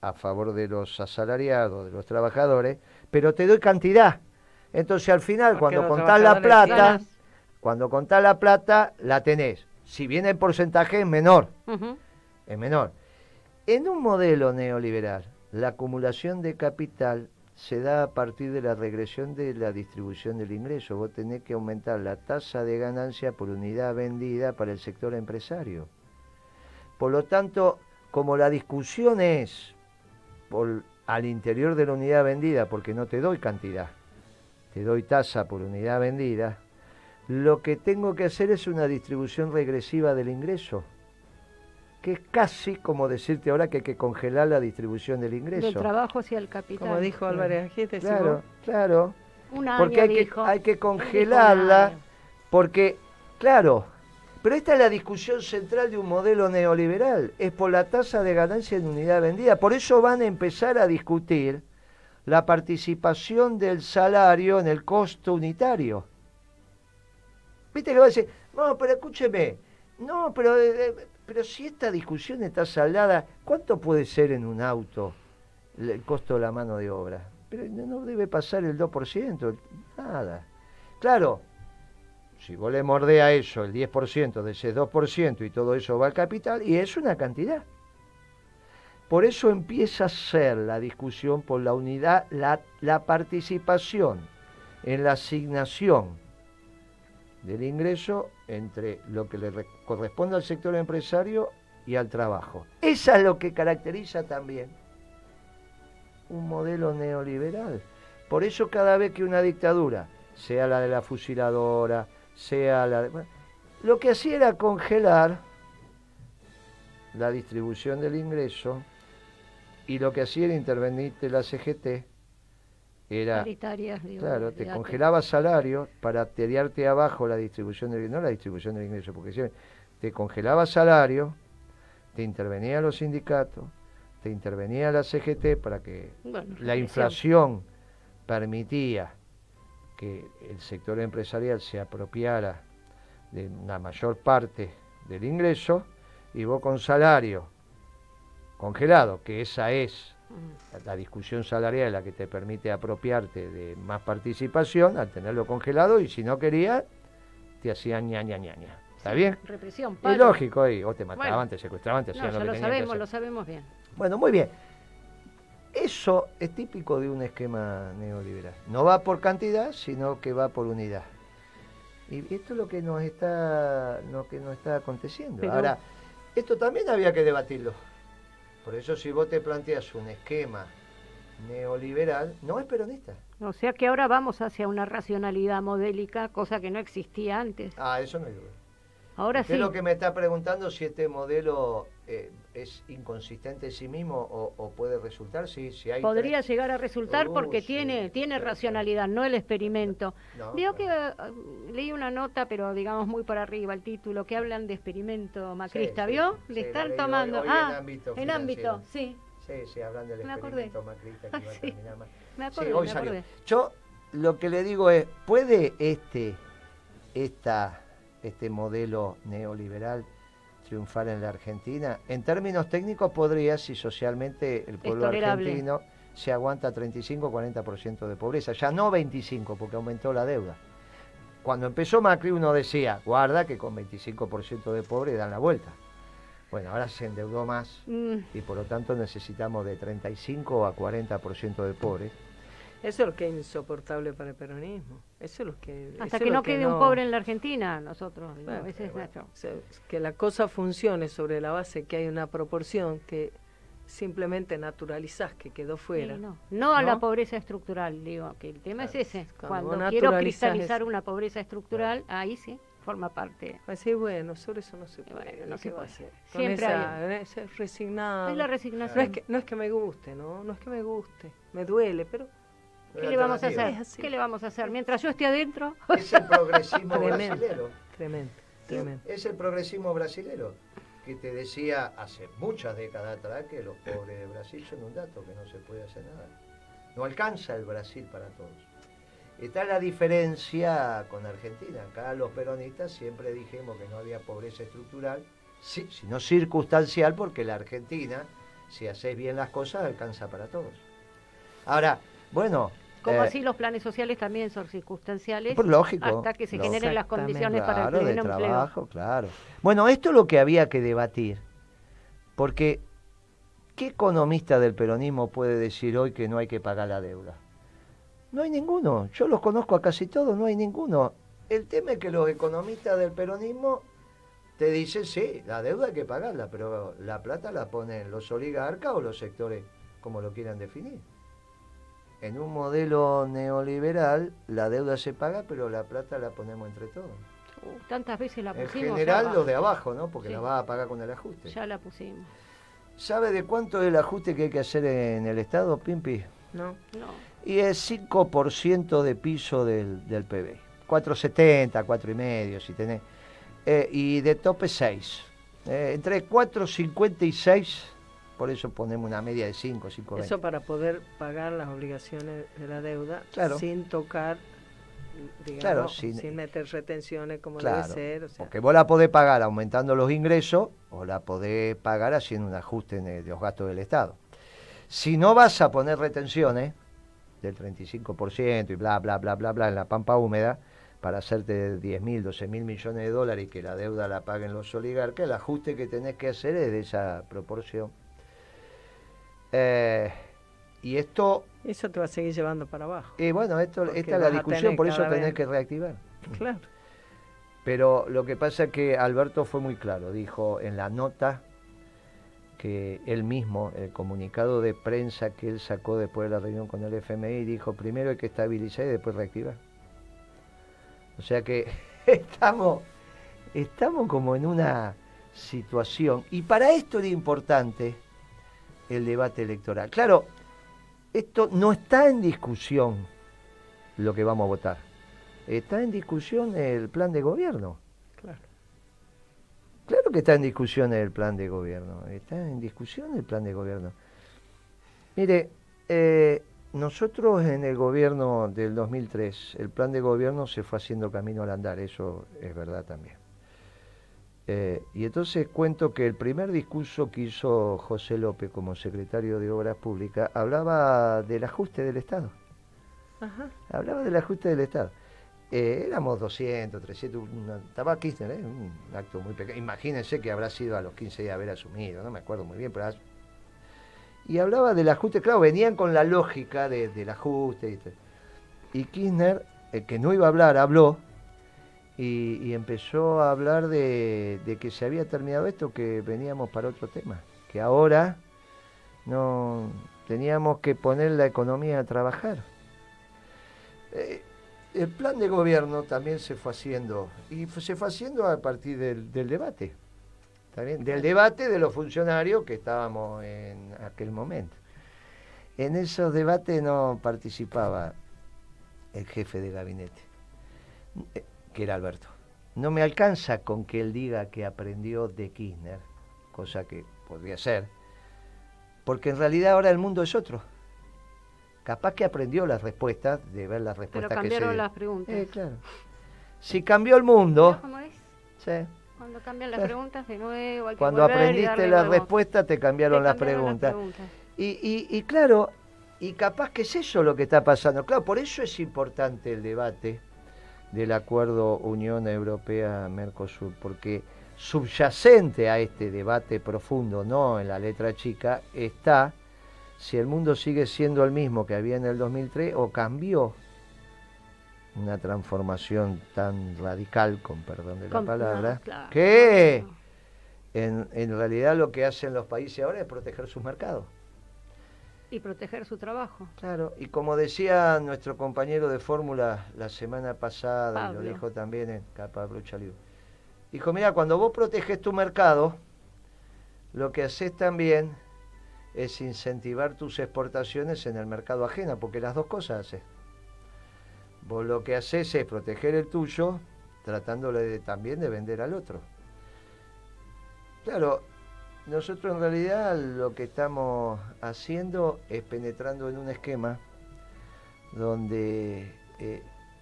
Speaker 2: a favor de los asalariados, de los trabajadores, pero te doy cantidad. Entonces al final, cuando contás la plata, la tenés. Si bien el porcentaje es menor, es menor. En un modelo neoliberal, la acumulación de capital se da a partir de la regresión de la distribución del ingreso. Vos tenés que aumentar la tasa de ganancia por unidad vendida para el sector empresario. Por lo tanto, como la discusión es al interior de la unidad vendida, porque no te doy cantidad, te doy tasa por unidad vendida, lo que tengo que hacer es una distribución regresiva del ingreso, que es casi como decirte ahora que hay que congelar la distribución del ingreso.
Speaker 3: Del trabajo hacia el capital.
Speaker 1: Como dijo Álvarez Agete.
Speaker 2: Claro.
Speaker 3: Un año
Speaker 2: porque hay que congelarla, porque, claro, pero esta es la discusión central de un modelo neoliberal, es por la tasa de ganancia en unidad vendida. Por eso van a empezar a discutir la participación del salario en el costo unitario. ¿Viste que va a decir, no, pero escúcheme, no, pero si esta discusión está saldada, ¿cuánto puede ser en un auto el costo de la mano de obra? Pero no debe pasar el 2%, nada. Claro, si vos le mordés a eso el 10% de ese 2% y todo eso va al capital, y es una cantidad. Por eso empieza a ser la discusión por la unidad, la participación en la asignación del ingreso entre lo que le corresponde al sector empresario y al trabajo. Esa es lo que caracteriza también un modelo neoliberal. Por eso cada vez que una dictadura, sea la de la fusiladora, sea la de... Bueno, lo que hacía era congelar la distribución del ingreso, y lo que hacía era intervenir de la CGT, era,
Speaker 3: paritarias, digo,
Speaker 2: claro, te congelaba salario para tirarte abajo la distribución del ingreso, no la distribución del ingreso, porque te congelaba salario, te intervenía los sindicatos, te intervenía la CGT para que la inflación permitía que el sector empresarial se apropiara de una mayor parte del ingreso, y vos con salario congelado, que esa es la discusión salarial la que te permite apropiarte de más participación, al tenerlo congelado, y si no querías, te hacían ña. ¿Está bien?
Speaker 3: Represión,
Speaker 2: es lógico, o te mataban, te secuestraban, te hacían lo que tenían que hacer.
Speaker 3: Lo sabemos bien.
Speaker 2: Bueno, muy bien. Eso es típico de un esquema neoliberal. No va por cantidad, sino que va por unidad. Y esto es lo que nos está aconteciendo. Pero... Ahora, esto también había que debatirlo. Por eso, si vos te planteas un esquema neoliberal, no es peronista.
Speaker 3: O sea que ahora vamos hacia una racionalidad modélica, cosa que no existía antes.
Speaker 2: Eso no hay duda.
Speaker 3: Ahora
Speaker 2: Usted
Speaker 3: sí.
Speaker 2: Lo que me está preguntando si este modelo es inconsistente en sí mismo o puede resultar, si hay...
Speaker 3: Podría llegar a resultar porque tiene racionalidad, no el experimento. Digo que leí una nota, pero digamos muy para arriba el título, que hablan de experimento macrista, ¿vio? Le están tomando...
Speaker 2: Hoy en ámbito,
Speaker 3: sí.
Speaker 2: Sí, hablan del experimento macrista que va a terminar mal.
Speaker 3: Me acordé,
Speaker 2: sí, hoy salió. Yo lo que le digo es, ¿puede este modelo neoliberal triunfar en la Argentina? En términos técnicos podría, si socialmente el pueblo argentino se aguanta 35-40% de pobreza, ya no 25%, porque aumentó la deuda. Cuando empezó Macri uno decía, guarda que con 25% de pobres dan la vuelta. Bueno, ahora se endeudó más y por lo tanto necesitamos de 35 a 40% de pobres.
Speaker 1: Eso es lo que es insoportable para el peronismo. Eso es lo que...
Speaker 3: Hasta que no quede un pobre en la Argentina, nosotros.
Speaker 1: Bueno,
Speaker 3: ese es nuestro.
Speaker 1: Que la cosa funcione sobre la base que hay una proporción que simplemente naturalizás que quedó fuera.
Speaker 3: Sí, no a la pobreza estructural, digo, que el tema es ese. Cuando quiero cristalizar una pobreza estructural, ahí sí forma parte.
Speaker 1: Así, bueno, sobre eso no se puede.
Speaker 3: Bueno, no se puede.
Speaker 1: Siempre hay resignado.
Speaker 3: Es la resignación.
Speaker 1: No es que me guste, no es que me guste. Me duele, pero...
Speaker 3: ¿Qué le vamos a hacer? ¿Qué le vamos a hacer? Mientras yo esté adentro...
Speaker 2: Es el progresismo brasilero.
Speaker 1: Tremendo.
Speaker 2: Es el progresismo brasilero, que te decía hace muchas décadas atrás que los pobres de Brasil son un dato, que no se puede hacer nada. No alcanza el Brasil para todos. Está la diferencia con Argentina. Acá los peronistas siempre dijimos que no había pobreza estructural, sí, sino circunstancial, porque la Argentina, si haces bien las cosas, alcanza para todos. Ahora, bueno...
Speaker 3: Como así los planes sociales también son circunstanciales,
Speaker 2: pues lógico,
Speaker 3: hasta que se generen las condiciones para el pleno
Speaker 2: trabajo, claro. Bueno, esto es lo que había que debatir, porque ¿qué economista del peronismo puede decir hoy que no hay que pagar la deuda? No hay ninguno, yo los conozco a casi todos, no hay ninguno. El tema es que los economistas del peronismo te dicen, sí, la deuda hay que pagarla, pero la plata la ponen los oligarcas o los sectores, como lo quieran definir. En un modelo neoliberal, la deuda se paga, pero la plata la ponemos entre todos.
Speaker 3: Tantas veces la pusimos.
Speaker 2: En general, los de abajo, ¿no? Porque sí, la vas a pagar con el ajuste.
Speaker 3: Ya la pusimos.
Speaker 2: ¿Sabe de cuánto es el ajuste que hay que hacer en el Estado, Pimpi?
Speaker 1: No.
Speaker 2: Y es 5% de piso del PBI. 4,70, 4,5, si tenés. Y de tope 6. Entre 4,50 y 6... Por eso ponemos una media de 5, 5,20.
Speaker 1: Eso para poder pagar las obligaciones de la deuda, claro, sin tocar, digamos, claro, sin meter retenciones como debe ser. O sea.
Speaker 2: Porque vos la podés pagar aumentando los ingresos o la podés pagar haciendo un ajuste de los gastos del Estado. Si no vas a poner retenciones del 35% y bla, bla, bla, bla, bla en la pampa húmeda para hacerte 10.000, 12.000 millones de dólares y que la deuda la paguen los oligarcas, el ajuste que tenés que hacer es de esa proporción. Y esto...
Speaker 1: Eso te va a seguir llevando para abajo.
Speaker 2: Bueno, esta es la discusión, por eso tenés que reactivar.
Speaker 1: Claro.
Speaker 2: Pero lo que pasa es que Alberto fue muy claro, dijo en la nota que él mismo, el comunicado de prensa que él sacó después de la reunión con el FMI, dijo primero hay que estabilizar y después reactivar. O sea que estamos como en una situación, y para esto era importante el debate electoral. Claro, esto no está en discusión lo que vamos a votar. Está en discusión el plan de gobierno. Claro que está en discusión el plan de gobierno. Está en discusión el plan de gobierno. Mire, nosotros en el gobierno del 2003, el plan de gobierno se fue haciendo camino al andar, eso es verdad también. Y entonces cuento que el primer discurso que hizo José López como secretario de Obras Públicas hablaba del ajuste del Estado. Ajá. Hablaba del ajuste del Estado. Éramos 200, 300, estaba Kirchner, un acto muy pequeño. Imagínense que habrá sido a los 15 días haber asumido, no me acuerdo muy bien, pero... Y hablaba del ajuste, claro, venían con la lógica del ajuste. Y Kirchner, que no iba a hablar, habló. Y empezó a hablar de que se había terminado esto, que veníamos para otro tema, que ahora no teníamos que poner la economía a trabajar. El plan de gobierno también se fue haciendo, y se fue haciendo a partir del debate, ¿también? Del debate de los funcionarios que estábamos en aquel momento. En esos debates no participaba el jefe de gabinete, que era Alberto. No me alcanza con que él diga que aprendió de Kirchner, cosa que podría ser, porque en realidad ahora el mundo es otro. Capaz que aprendió las respuestas, de ver las respuestas que se...
Speaker 3: Pero cambiaron las preguntas.
Speaker 2: Claro. Si cambió el mundo...
Speaker 3: ¿Cómo es?
Speaker 2: Sí.
Speaker 3: Cuando cambian las preguntas de nuevo, hay que
Speaker 2: cuando aprendiste las respuestas te cambiaron las preguntas. Y claro, y capaz que es eso lo que está pasando. Claro, por eso es importante el debate del acuerdo Unión Europea-Mercosur, porque subyacente a este debate profundo, no en la letra chica, está si el mundo sigue siendo el mismo que había en el 2003 o cambió una transformación tan radical, con perdón de la palabra,
Speaker 3: claro,
Speaker 2: que en realidad lo que hacen los países ahora es proteger sus mercados.
Speaker 3: Y proteger su trabajo.
Speaker 2: Claro, y como decía nuestro compañero de fórmula la semana pasada,
Speaker 3: Pablo.
Speaker 2: y lo dijo también en Pablo Chaliú, dijo, mira, cuando vos proteges tu mercado, lo que haces también es incentivar tus exportaciones en el mercado ajeno, porque las dos cosas haces. Vos lo que haces es proteger el tuyo, tratándole también de vender al otro. Claro, nosotros en realidad lo que estamos haciendo es penetrando en un esquema donde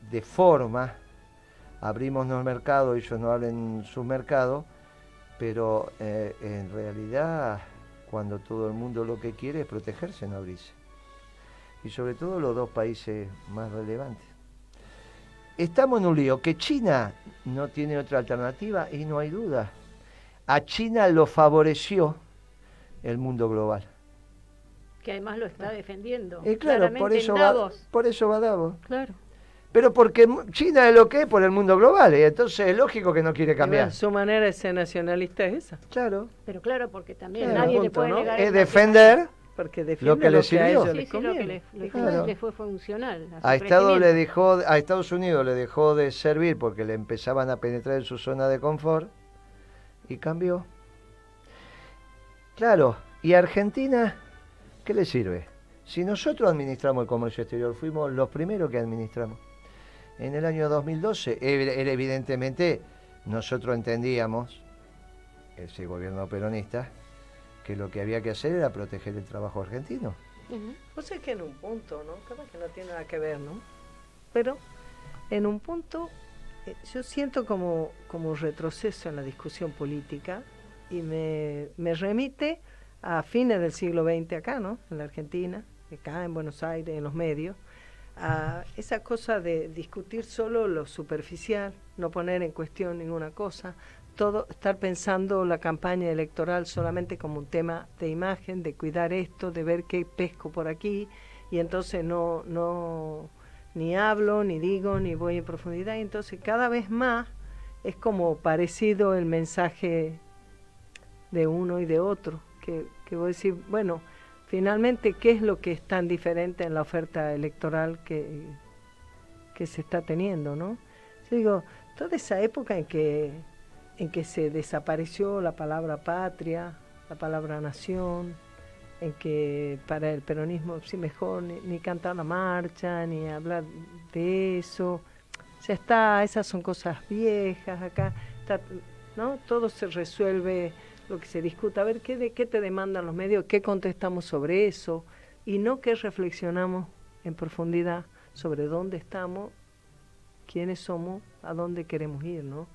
Speaker 2: de forma abrimos los mercados, ellos no abren sus mercados, pero en realidad cuando todo el mundo lo que quiere es protegerse, no abrirse. Y sobre todo los dos países más relevantes. Estamos en un lío, que China no tiene otra alternativa y no hay duda. A China lo favoreció el mundo global.
Speaker 3: Que además lo está defendiendo.
Speaker 2: Claro, por eso va Davos.
Speaker 3: Claro.
Speaker 2: Pero porque China es lo que es por el mundo global, y entonces es lógico que no quiere cambiar.
Speaker 1: Bueno, su manera de ser nacionalista es esa.
Speaker 2: Claro.
Speaker 3: Pero claro, porque también
Speaker 2: Claro,
Speaker 3: nadie le
Speaker 1: punto,
Speaker 3: puede
Speaker 1: ¿no?
Speaker 3: negar...
Speaker 2: Es defender
Speaker 1: porque
Speaker 2: lo que le sirvió.
Speaker 1: a ellos
Speaker 3: Sí,
Speaker 1: les
Speaker 3: sí, lo
Speaker 1: conviene.
Speaker 3: que
Speaker 2: Claro.
Speaker 3: le fue funcional.
Speaker 2: A Estados Unidos le dejó de servir porque le empezaban a penetrar en su zona de confort y cambió. Claro, ¿y a Argentina qué le sirve? Si nosotros administramos el comercio exterior, fuimos los primeros que administramos. En el año 2012, evidentemente, nosotros entendíamos, ese gobierno peronista, que lo que había que hacer era proteger el trabajo argentino.
Speaker 1: Pues es que en un punto, ¿no? Capaz que no tiene nada que ver, ¿no? Pero en un punto yo siento como un retroceso en la discusión política y me remite a fines del siglo XX acá, ¿no? En la Argentina, acá en Buenos Aires, en los medios, a esa cosa de discutir solo lo superficial, no poner en cuestión ninguna cosa, todo estar pensando la campaña electoral solamente como un tema de imagen, de cuidar esto, de ver qué pesco por aquí, y entonces no ni hablo, ni digo, ni voy en profundidad, y entonces cada vez más es como parecido el mensaje de uno y de otro, que voy a decir, bueno, finalmente, ¿qué es lo que es tan diferente en la oferta electoral que se está teniendo, ¿no? Yo digo, toda esa época en que se desapareció la palabra patria, la palabra nación, en que para el peronismo sí mejor ni cantar la marcha, ni hablar de eso, ya está, esas son cosas viejas, acá está, ¿no? Todo se resuelve, lo que se discuta, a ver qué te demandan los medios, qué contestamos sobre eso, y no que reflexionamos en profundidad sobre dónde estamos, quiénes somos, a dónde queremos ir, ¿no?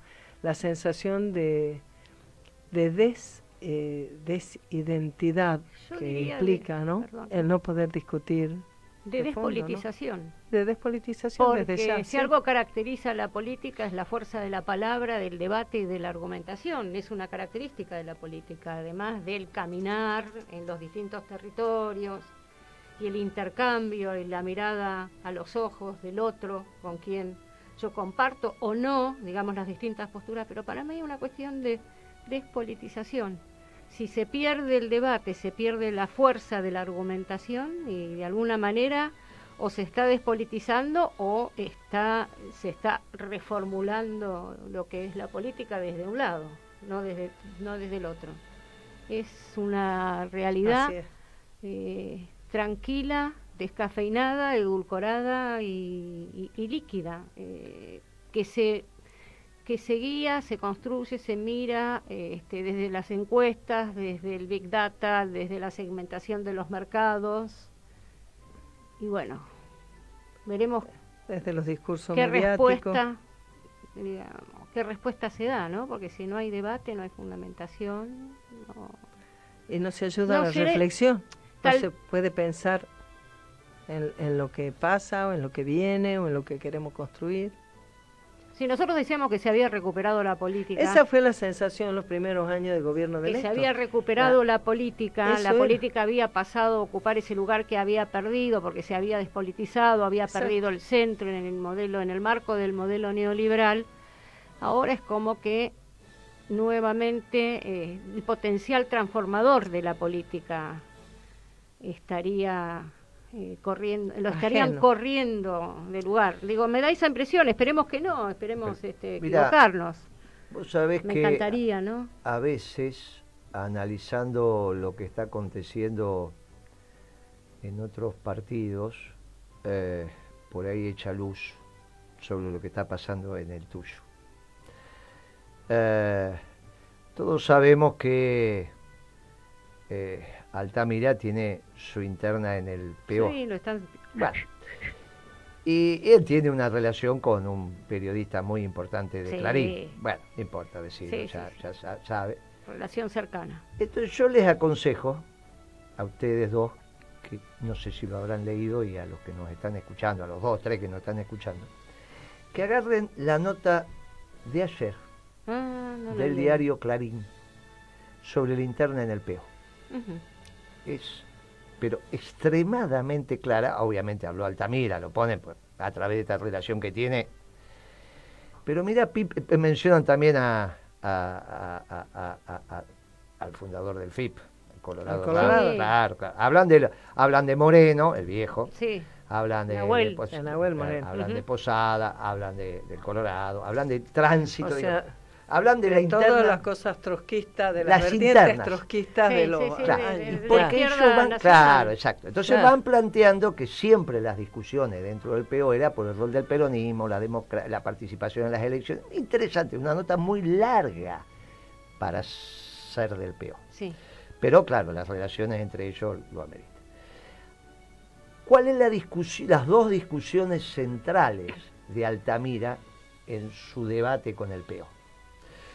Speaker 1: La sensación de desidentidad que implica, ¿no? El no poder discutir.
Speaker 3: De despolitización.
Speaker 1: ¿No? De despolitización.
Speaker 3: Porque
Speaker 1: desde ya,
Speaker 3: si algo caracteriza a la política es la fuerza de la palabra, del debate y de la argumentación. Es una característica de la política, además del caminar en los distintos territorios y el intercambio y la mirada a los ojos del otro con quien yo comparto o no, digamos, las distintas posturas, pero para mí es una cuestión de despolitización. Si se pierde el debate, se pierde la fuerza de la argumentación y de alguna manera o se está despolitizando o se está reformulando lo que es la política desde un lado, no desde el otro. Es una realidad tranquila, descafeinada, edulcorada y líquida, que se guía, se construye, se mira desde las encuestas, desde el Big Data, desde la segmentación de los mercados. Y bueno, veremos
Speaker 1: desde los discursos
Speaker 3: qué
Speaker 1: mediáticos.
Speaker 3: Qué respuesta se da, ¿no? Porque si no hay debate, no hay fundamentación.
Speaker 1: Y no se ayuda a la reflexión. No se puede pensar en lo que pasa, o en lo que viene, o en lo que queremos construir.
Speaker 3: Si nosotros decíamos que se había recuperado la política.
Speaker 1: Esa fue la sensación en los primeros años del gobierno de Néstor.
Speaker 3: Que se había recuperado la política, la política había pasado a ocupar ese lugar que había perdido porque se había despolitizado, había perdido el centro en el marco del modelo neoliberal. Ahora es como que nuevamente el potencial transformador de la política estarían corriendo del lugar. Digo, me da esa impresión, esperemos que no, esperemos equivocarnos.
Speaker 2: Vos sabés
Speaker 3: me
Speaker 2: que
Speaker 3: encantaría, ¿no?
Speaker 2: A veces, analizando lo que está aconteciendo en otros partidos, por ahí echa luz sobre lo que está pasando en el tuyo. Todos sabemos que Altamira tiene su interna en el PO.
Speaker 3: Sí, lo están...
Speaker 2: Bueno, y él tiene una relación con un periodista muy importante de Clarín. Bueno, no importa decirlo, ya sabe.
Speaker 3: Relación cercana.
Speaker 2: Entonces yo les aconsejo a ustedes dos, que no sé si lo habrán leído, y a los que nos están escuchando, a los 2 o 3 que nos están escuchando, que agarren la nota de ayer del diario Clarín sobre la interna en el PO. Es, pero extremadamente clara. Obviamente habló Altamira, lo ponen a través de esta relación que tiene. Pero mira, mencionan también al fundador del FIP, el Colorado. Claro. Hablan de Moreno, el viejo.
Speaker 3: Sí.
Speaker 2: Hablan de
Speaker 1: Nahuel Moreno.
Speaker 2: Hablan de Posada, hablan del Colorado, hablan de tránsito.
Speaker 1: O sea,
Speaker 2: hablan de la interna,
Speaker 1: todas las cosas trotskistas, de las vertientes
Speaker 2: internas
Speaker 1: trotskistas de los...
Speaker 2: porque ellos van, claro, exacto. Entonces van planteando que siempre las discusiones dentro del PO era por el rol del peronismo, la participación en las elecciones. Interesante, una nota muy larga para ser del PO.
Speaker 3: Sí.
Speaker 2: Pero claro, las relaciones entre ellos lo ameritan. ¿Cuál es la discusión, las dos discusiones centrales de Altamira en su debate con el PO?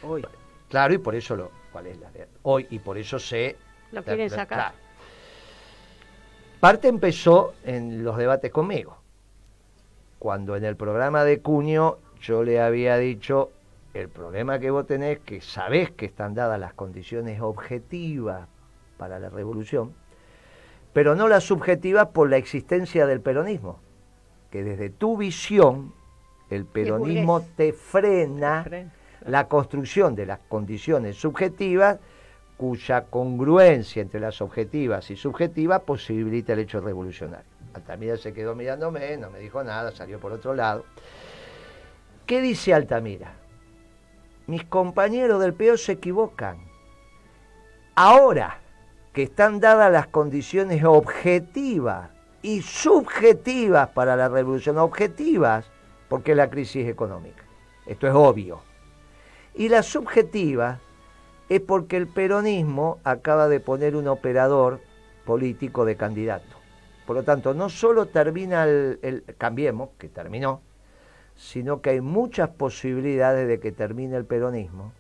Speaker 2: Hoy. Claro, y por eso ¿cuál es la de hoy? Y por eso
Speaker 3: lo quieren sacar. Claro.
Speaker 2: Parte empezó en los debates conmigo. Cuando en el programa de Cunio yo le había dicho, el problema que vos tenés, que sabés que están dadas las condiciones objetivas para la revolución, pero no las subjetivas por la existencia del peronismo, que desde tu visión el peronismo te frena la construcción de las condiciones subjetivas, cuya congruencia entre las objetivas y subjetivas posibilita el hecho revolucionario. Altamira se quedó mirándome, no me dijo nada, salió por otro lado. ¿Qué dice Altamira? Mis compañeros del PO se equivocan. Ahora que están dadas las condiciones objetivas y subjetivas para la revolución, objetivas porque es la crisis económica, esto es obvio, y la subjetiva es porque el peronismo acaba de poner un operador político de candidato. Por lo tanto, no solo termina el Cambiemos, que terminó, sino que hay muchas posibilidades de que termine el peronismo.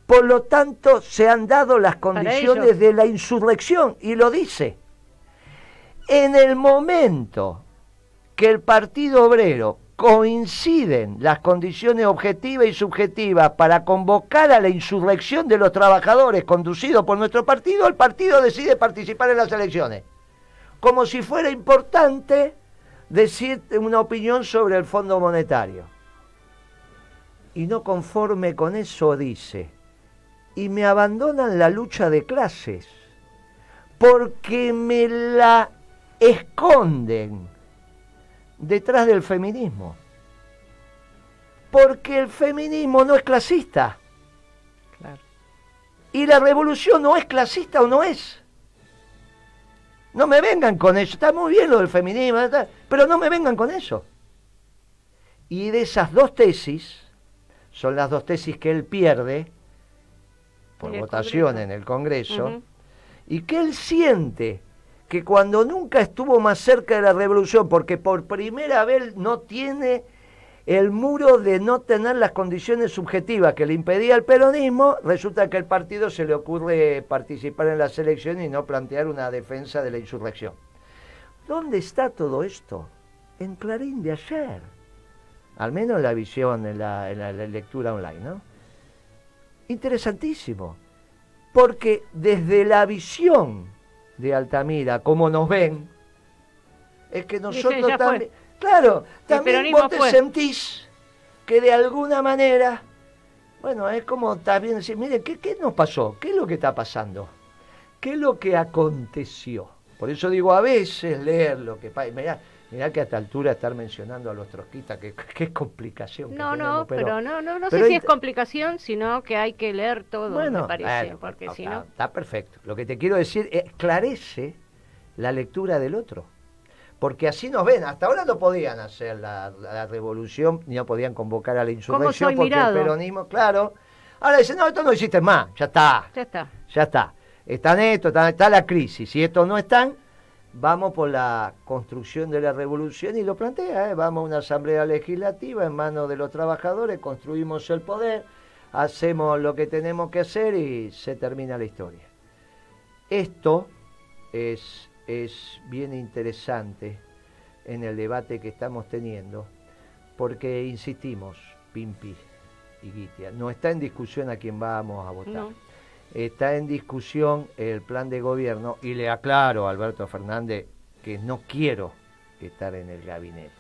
Speaker 2: Por lo tanto, se han dado las condiciones de la insurrección, y lo dice. En el momento que el Partido Obrero coinciden las condiciones objetivas y subjetivas para convocar a la insurrección de los trabajadores conducido por nuestro partido, el partido decide participar en las elecciones. Como si fuera importante decir una opinión sobre el Fondo Monetario. Y no conforme con eso dice, y me abandonan la lucha de clases, porque me la esconden detrás del feminismo. Porque el feminismo no es clasista.
Speaker 1: Claro.
Speaker 2: Y la revolución no es clasista o no es. No me vengan con eso. Está muy bien lo del feminismo, pero no me vengan con eso. Y de esas dos tesis, son las dos tesis que él pierde por votación en el Congreso, y que él siente que cuando nunca estuvo más cerca de la revolución, porque por primera vez no tiene el muro de no tener las condiciones subjetivas que le impedía el peronismo, resulta que al partido se le ocurre participar en las elecciones y no plantear una defensa de la insurrección. ¿Dónde está todo esto? En Clarín de ayer. al menos en la visión, en la lectura online, ¿no? Interesantísimo, porque desde la visión de Altamira, como nos ven, es que nosotros también, claro, también vos te sentís que de alguna manera, bueno, es como también decir, mire, ¿qué nos pasó? ¿Qué es lo que está pasando? ¿Qué es lo que aconteció? Por eso digo, a veces leer lo que pasa. Mirá que a esta altura estar mencionando a los trotskistas, qué complicación.
Speaker 3: No sé si es complicación, sino que hay que leer todo,
Speaker 2: bueno,
Speaker 3: me parece, porque si no...
Speaker 2: Está perfecto. Lo que te quiero decir, esclarece la lectura del otro. Porque así nos ven. Hasta ahora no podían hacer la revolución, ni no podían convocar a la insurrección, porque el peronismo, claro. Ahora dicen, no, esto no hiciste más, ya está. Ya está. Están esto, está la crisis. Si estos no están, vamos por la construcción de la revolución, y lo plantea, vamos a una asamblea legislativa en manos de los trabajadores, construimos el poder, hacemos lo que tenemos que hacer y se termina la historia. Esto es bien interesante en el debate que estamos teniendo, porque insistimos, Pimpi y Gitia, no está en discusión a quién vamos a votar. No. Está en discusión el plan de gobierno, y le aclaro a Alberto Fernández que no quiero estar en el gabinete.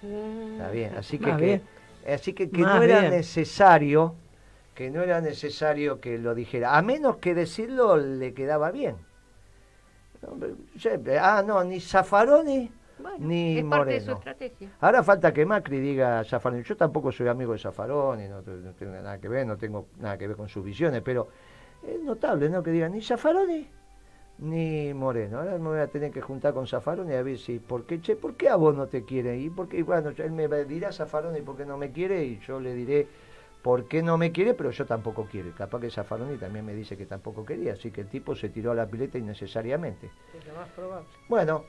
Speaker 2: ¿Está bien? Así que no era necesario, que lo dijera, a menos que decirlo le quedaba bien. Ni Zaffaroni ni Moreno. Parte de su estrategia. Ahora falta que Macri diga Zaffaroni. Yo tampoco soy amigo de Zaffaroni, no tengo nada que ver, no tengo nada que ver con sus visiones, pero es notable, ¿no? Que digan ni Zaffaroni ni Moreno. Ahora me voy a tener que juntar con Zaffaroni a ver si, ¿por qué a vos no te quiere? Y bueno, él me dirá Zaffaroni por qué no me quiere, y yo le diré por qué no me quiere, pero yo tampoco quiero. Capaz que Zaffaroni también me dice que tampoco quería, así que el tipo se tiró a la pileta innecesariamente.
Speaker 1: Es lo más probable.
Speaker 2: Bueno,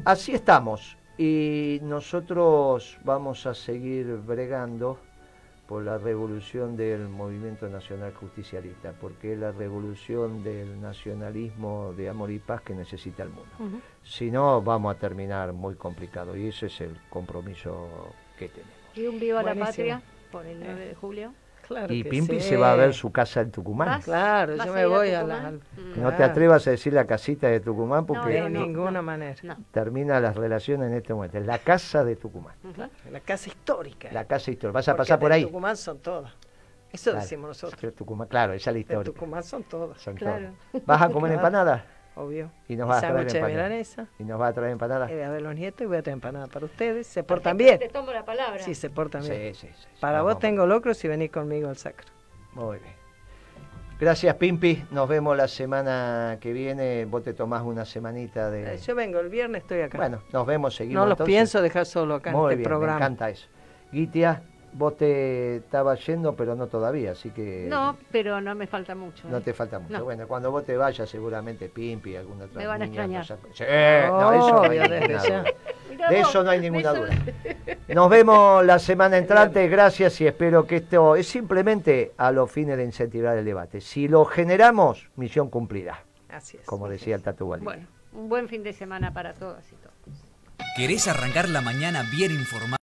Speaker 2: así estamos, y nosotros vamos a seguir bregando por la revolución del movimiento nacional justicialista, porque es la revolución del nacionalismo de amor y paz que necesita el mundo. Si no, vamos a terminar muy complicado, y ese es el compromiso que tenemos.
Speaker 3: ¿Y un viva la patria por el 9 de julio?
Speaker 1: Claro,
Speaker 2: y Pimpi se va a ver su casa en Tucumán.
Speaker 1: Claro, yo me voy a
Speaker 2: No te atrevas a decir la casita de Tucumán, porque
Speaker 1: de ninguna manera
Speaker 2: termina las relaciones en este momento. La casa de Tucumán.
Speaker 1: La casa histórica.
Speaker 2: La casa histórica. ¿Vas a pasar por ahí?
Speaker 1: Tucumán son todas. Eso decimos nosotros.
Speaker 2: Tucumán, claro, esa es la historia.
Speaker 1: Tucumán son todas.
Speaker 2: Todas. ¿Vas a comer empanadas?
Speaker 1: Obvio.
Speaker 2: Y nos vas a traer empanadas. Y nos vas a traer empanadas.
Speaker 1: Voy a ver los nietos y voy a traer empanadas para ustedes. Se portan bien.
Speaker 3: Te tomo la palabra.
Speaker 1: Sí, se portan bien.
Speaker 2: Sí.
Speaker 1: Para vos tengo locro si venís conmigo al Sacro.
Speaker 2: Muy bien. Gracias, Pimpi. Nos vemos la semana que viene. Vos te tomás una semanita de...
Speaker 1: Yo vengo, el viernes estoy acá.
Speaker 2: Bueno, nos vemos, seguimos.
Speaker 1: No los pienso dejar solo acá en este programa.
Speaker 2: Me encanta eso. Gitia, vos te estabas yendo, pero no todavía, así que...
Speaker 3: No, pero no me falta mucho.
Speaker 2: No te falta mucho. No. Bueno, cuando vos te vayas, seguramente Pimpi, alguna otra
Speaker 3: me van a extrañar.
Speaker 2: Sí, no, eso no hay ninguna duda. De eso no hay ninguna duda. Nos vemos la semana entrante, gracias, y espero que esto es simplemente a los fines de incentivar el debate. Si lo generamos, misión cumplida.
Speaker 1: Así es.
Speaker 2: Como decía el Tatu Valdivia.
Speaker 3: Bueno, un buen fin de semana para todas y todos.
Speaker 4: ¿Querés arrancar la mañana bien informado?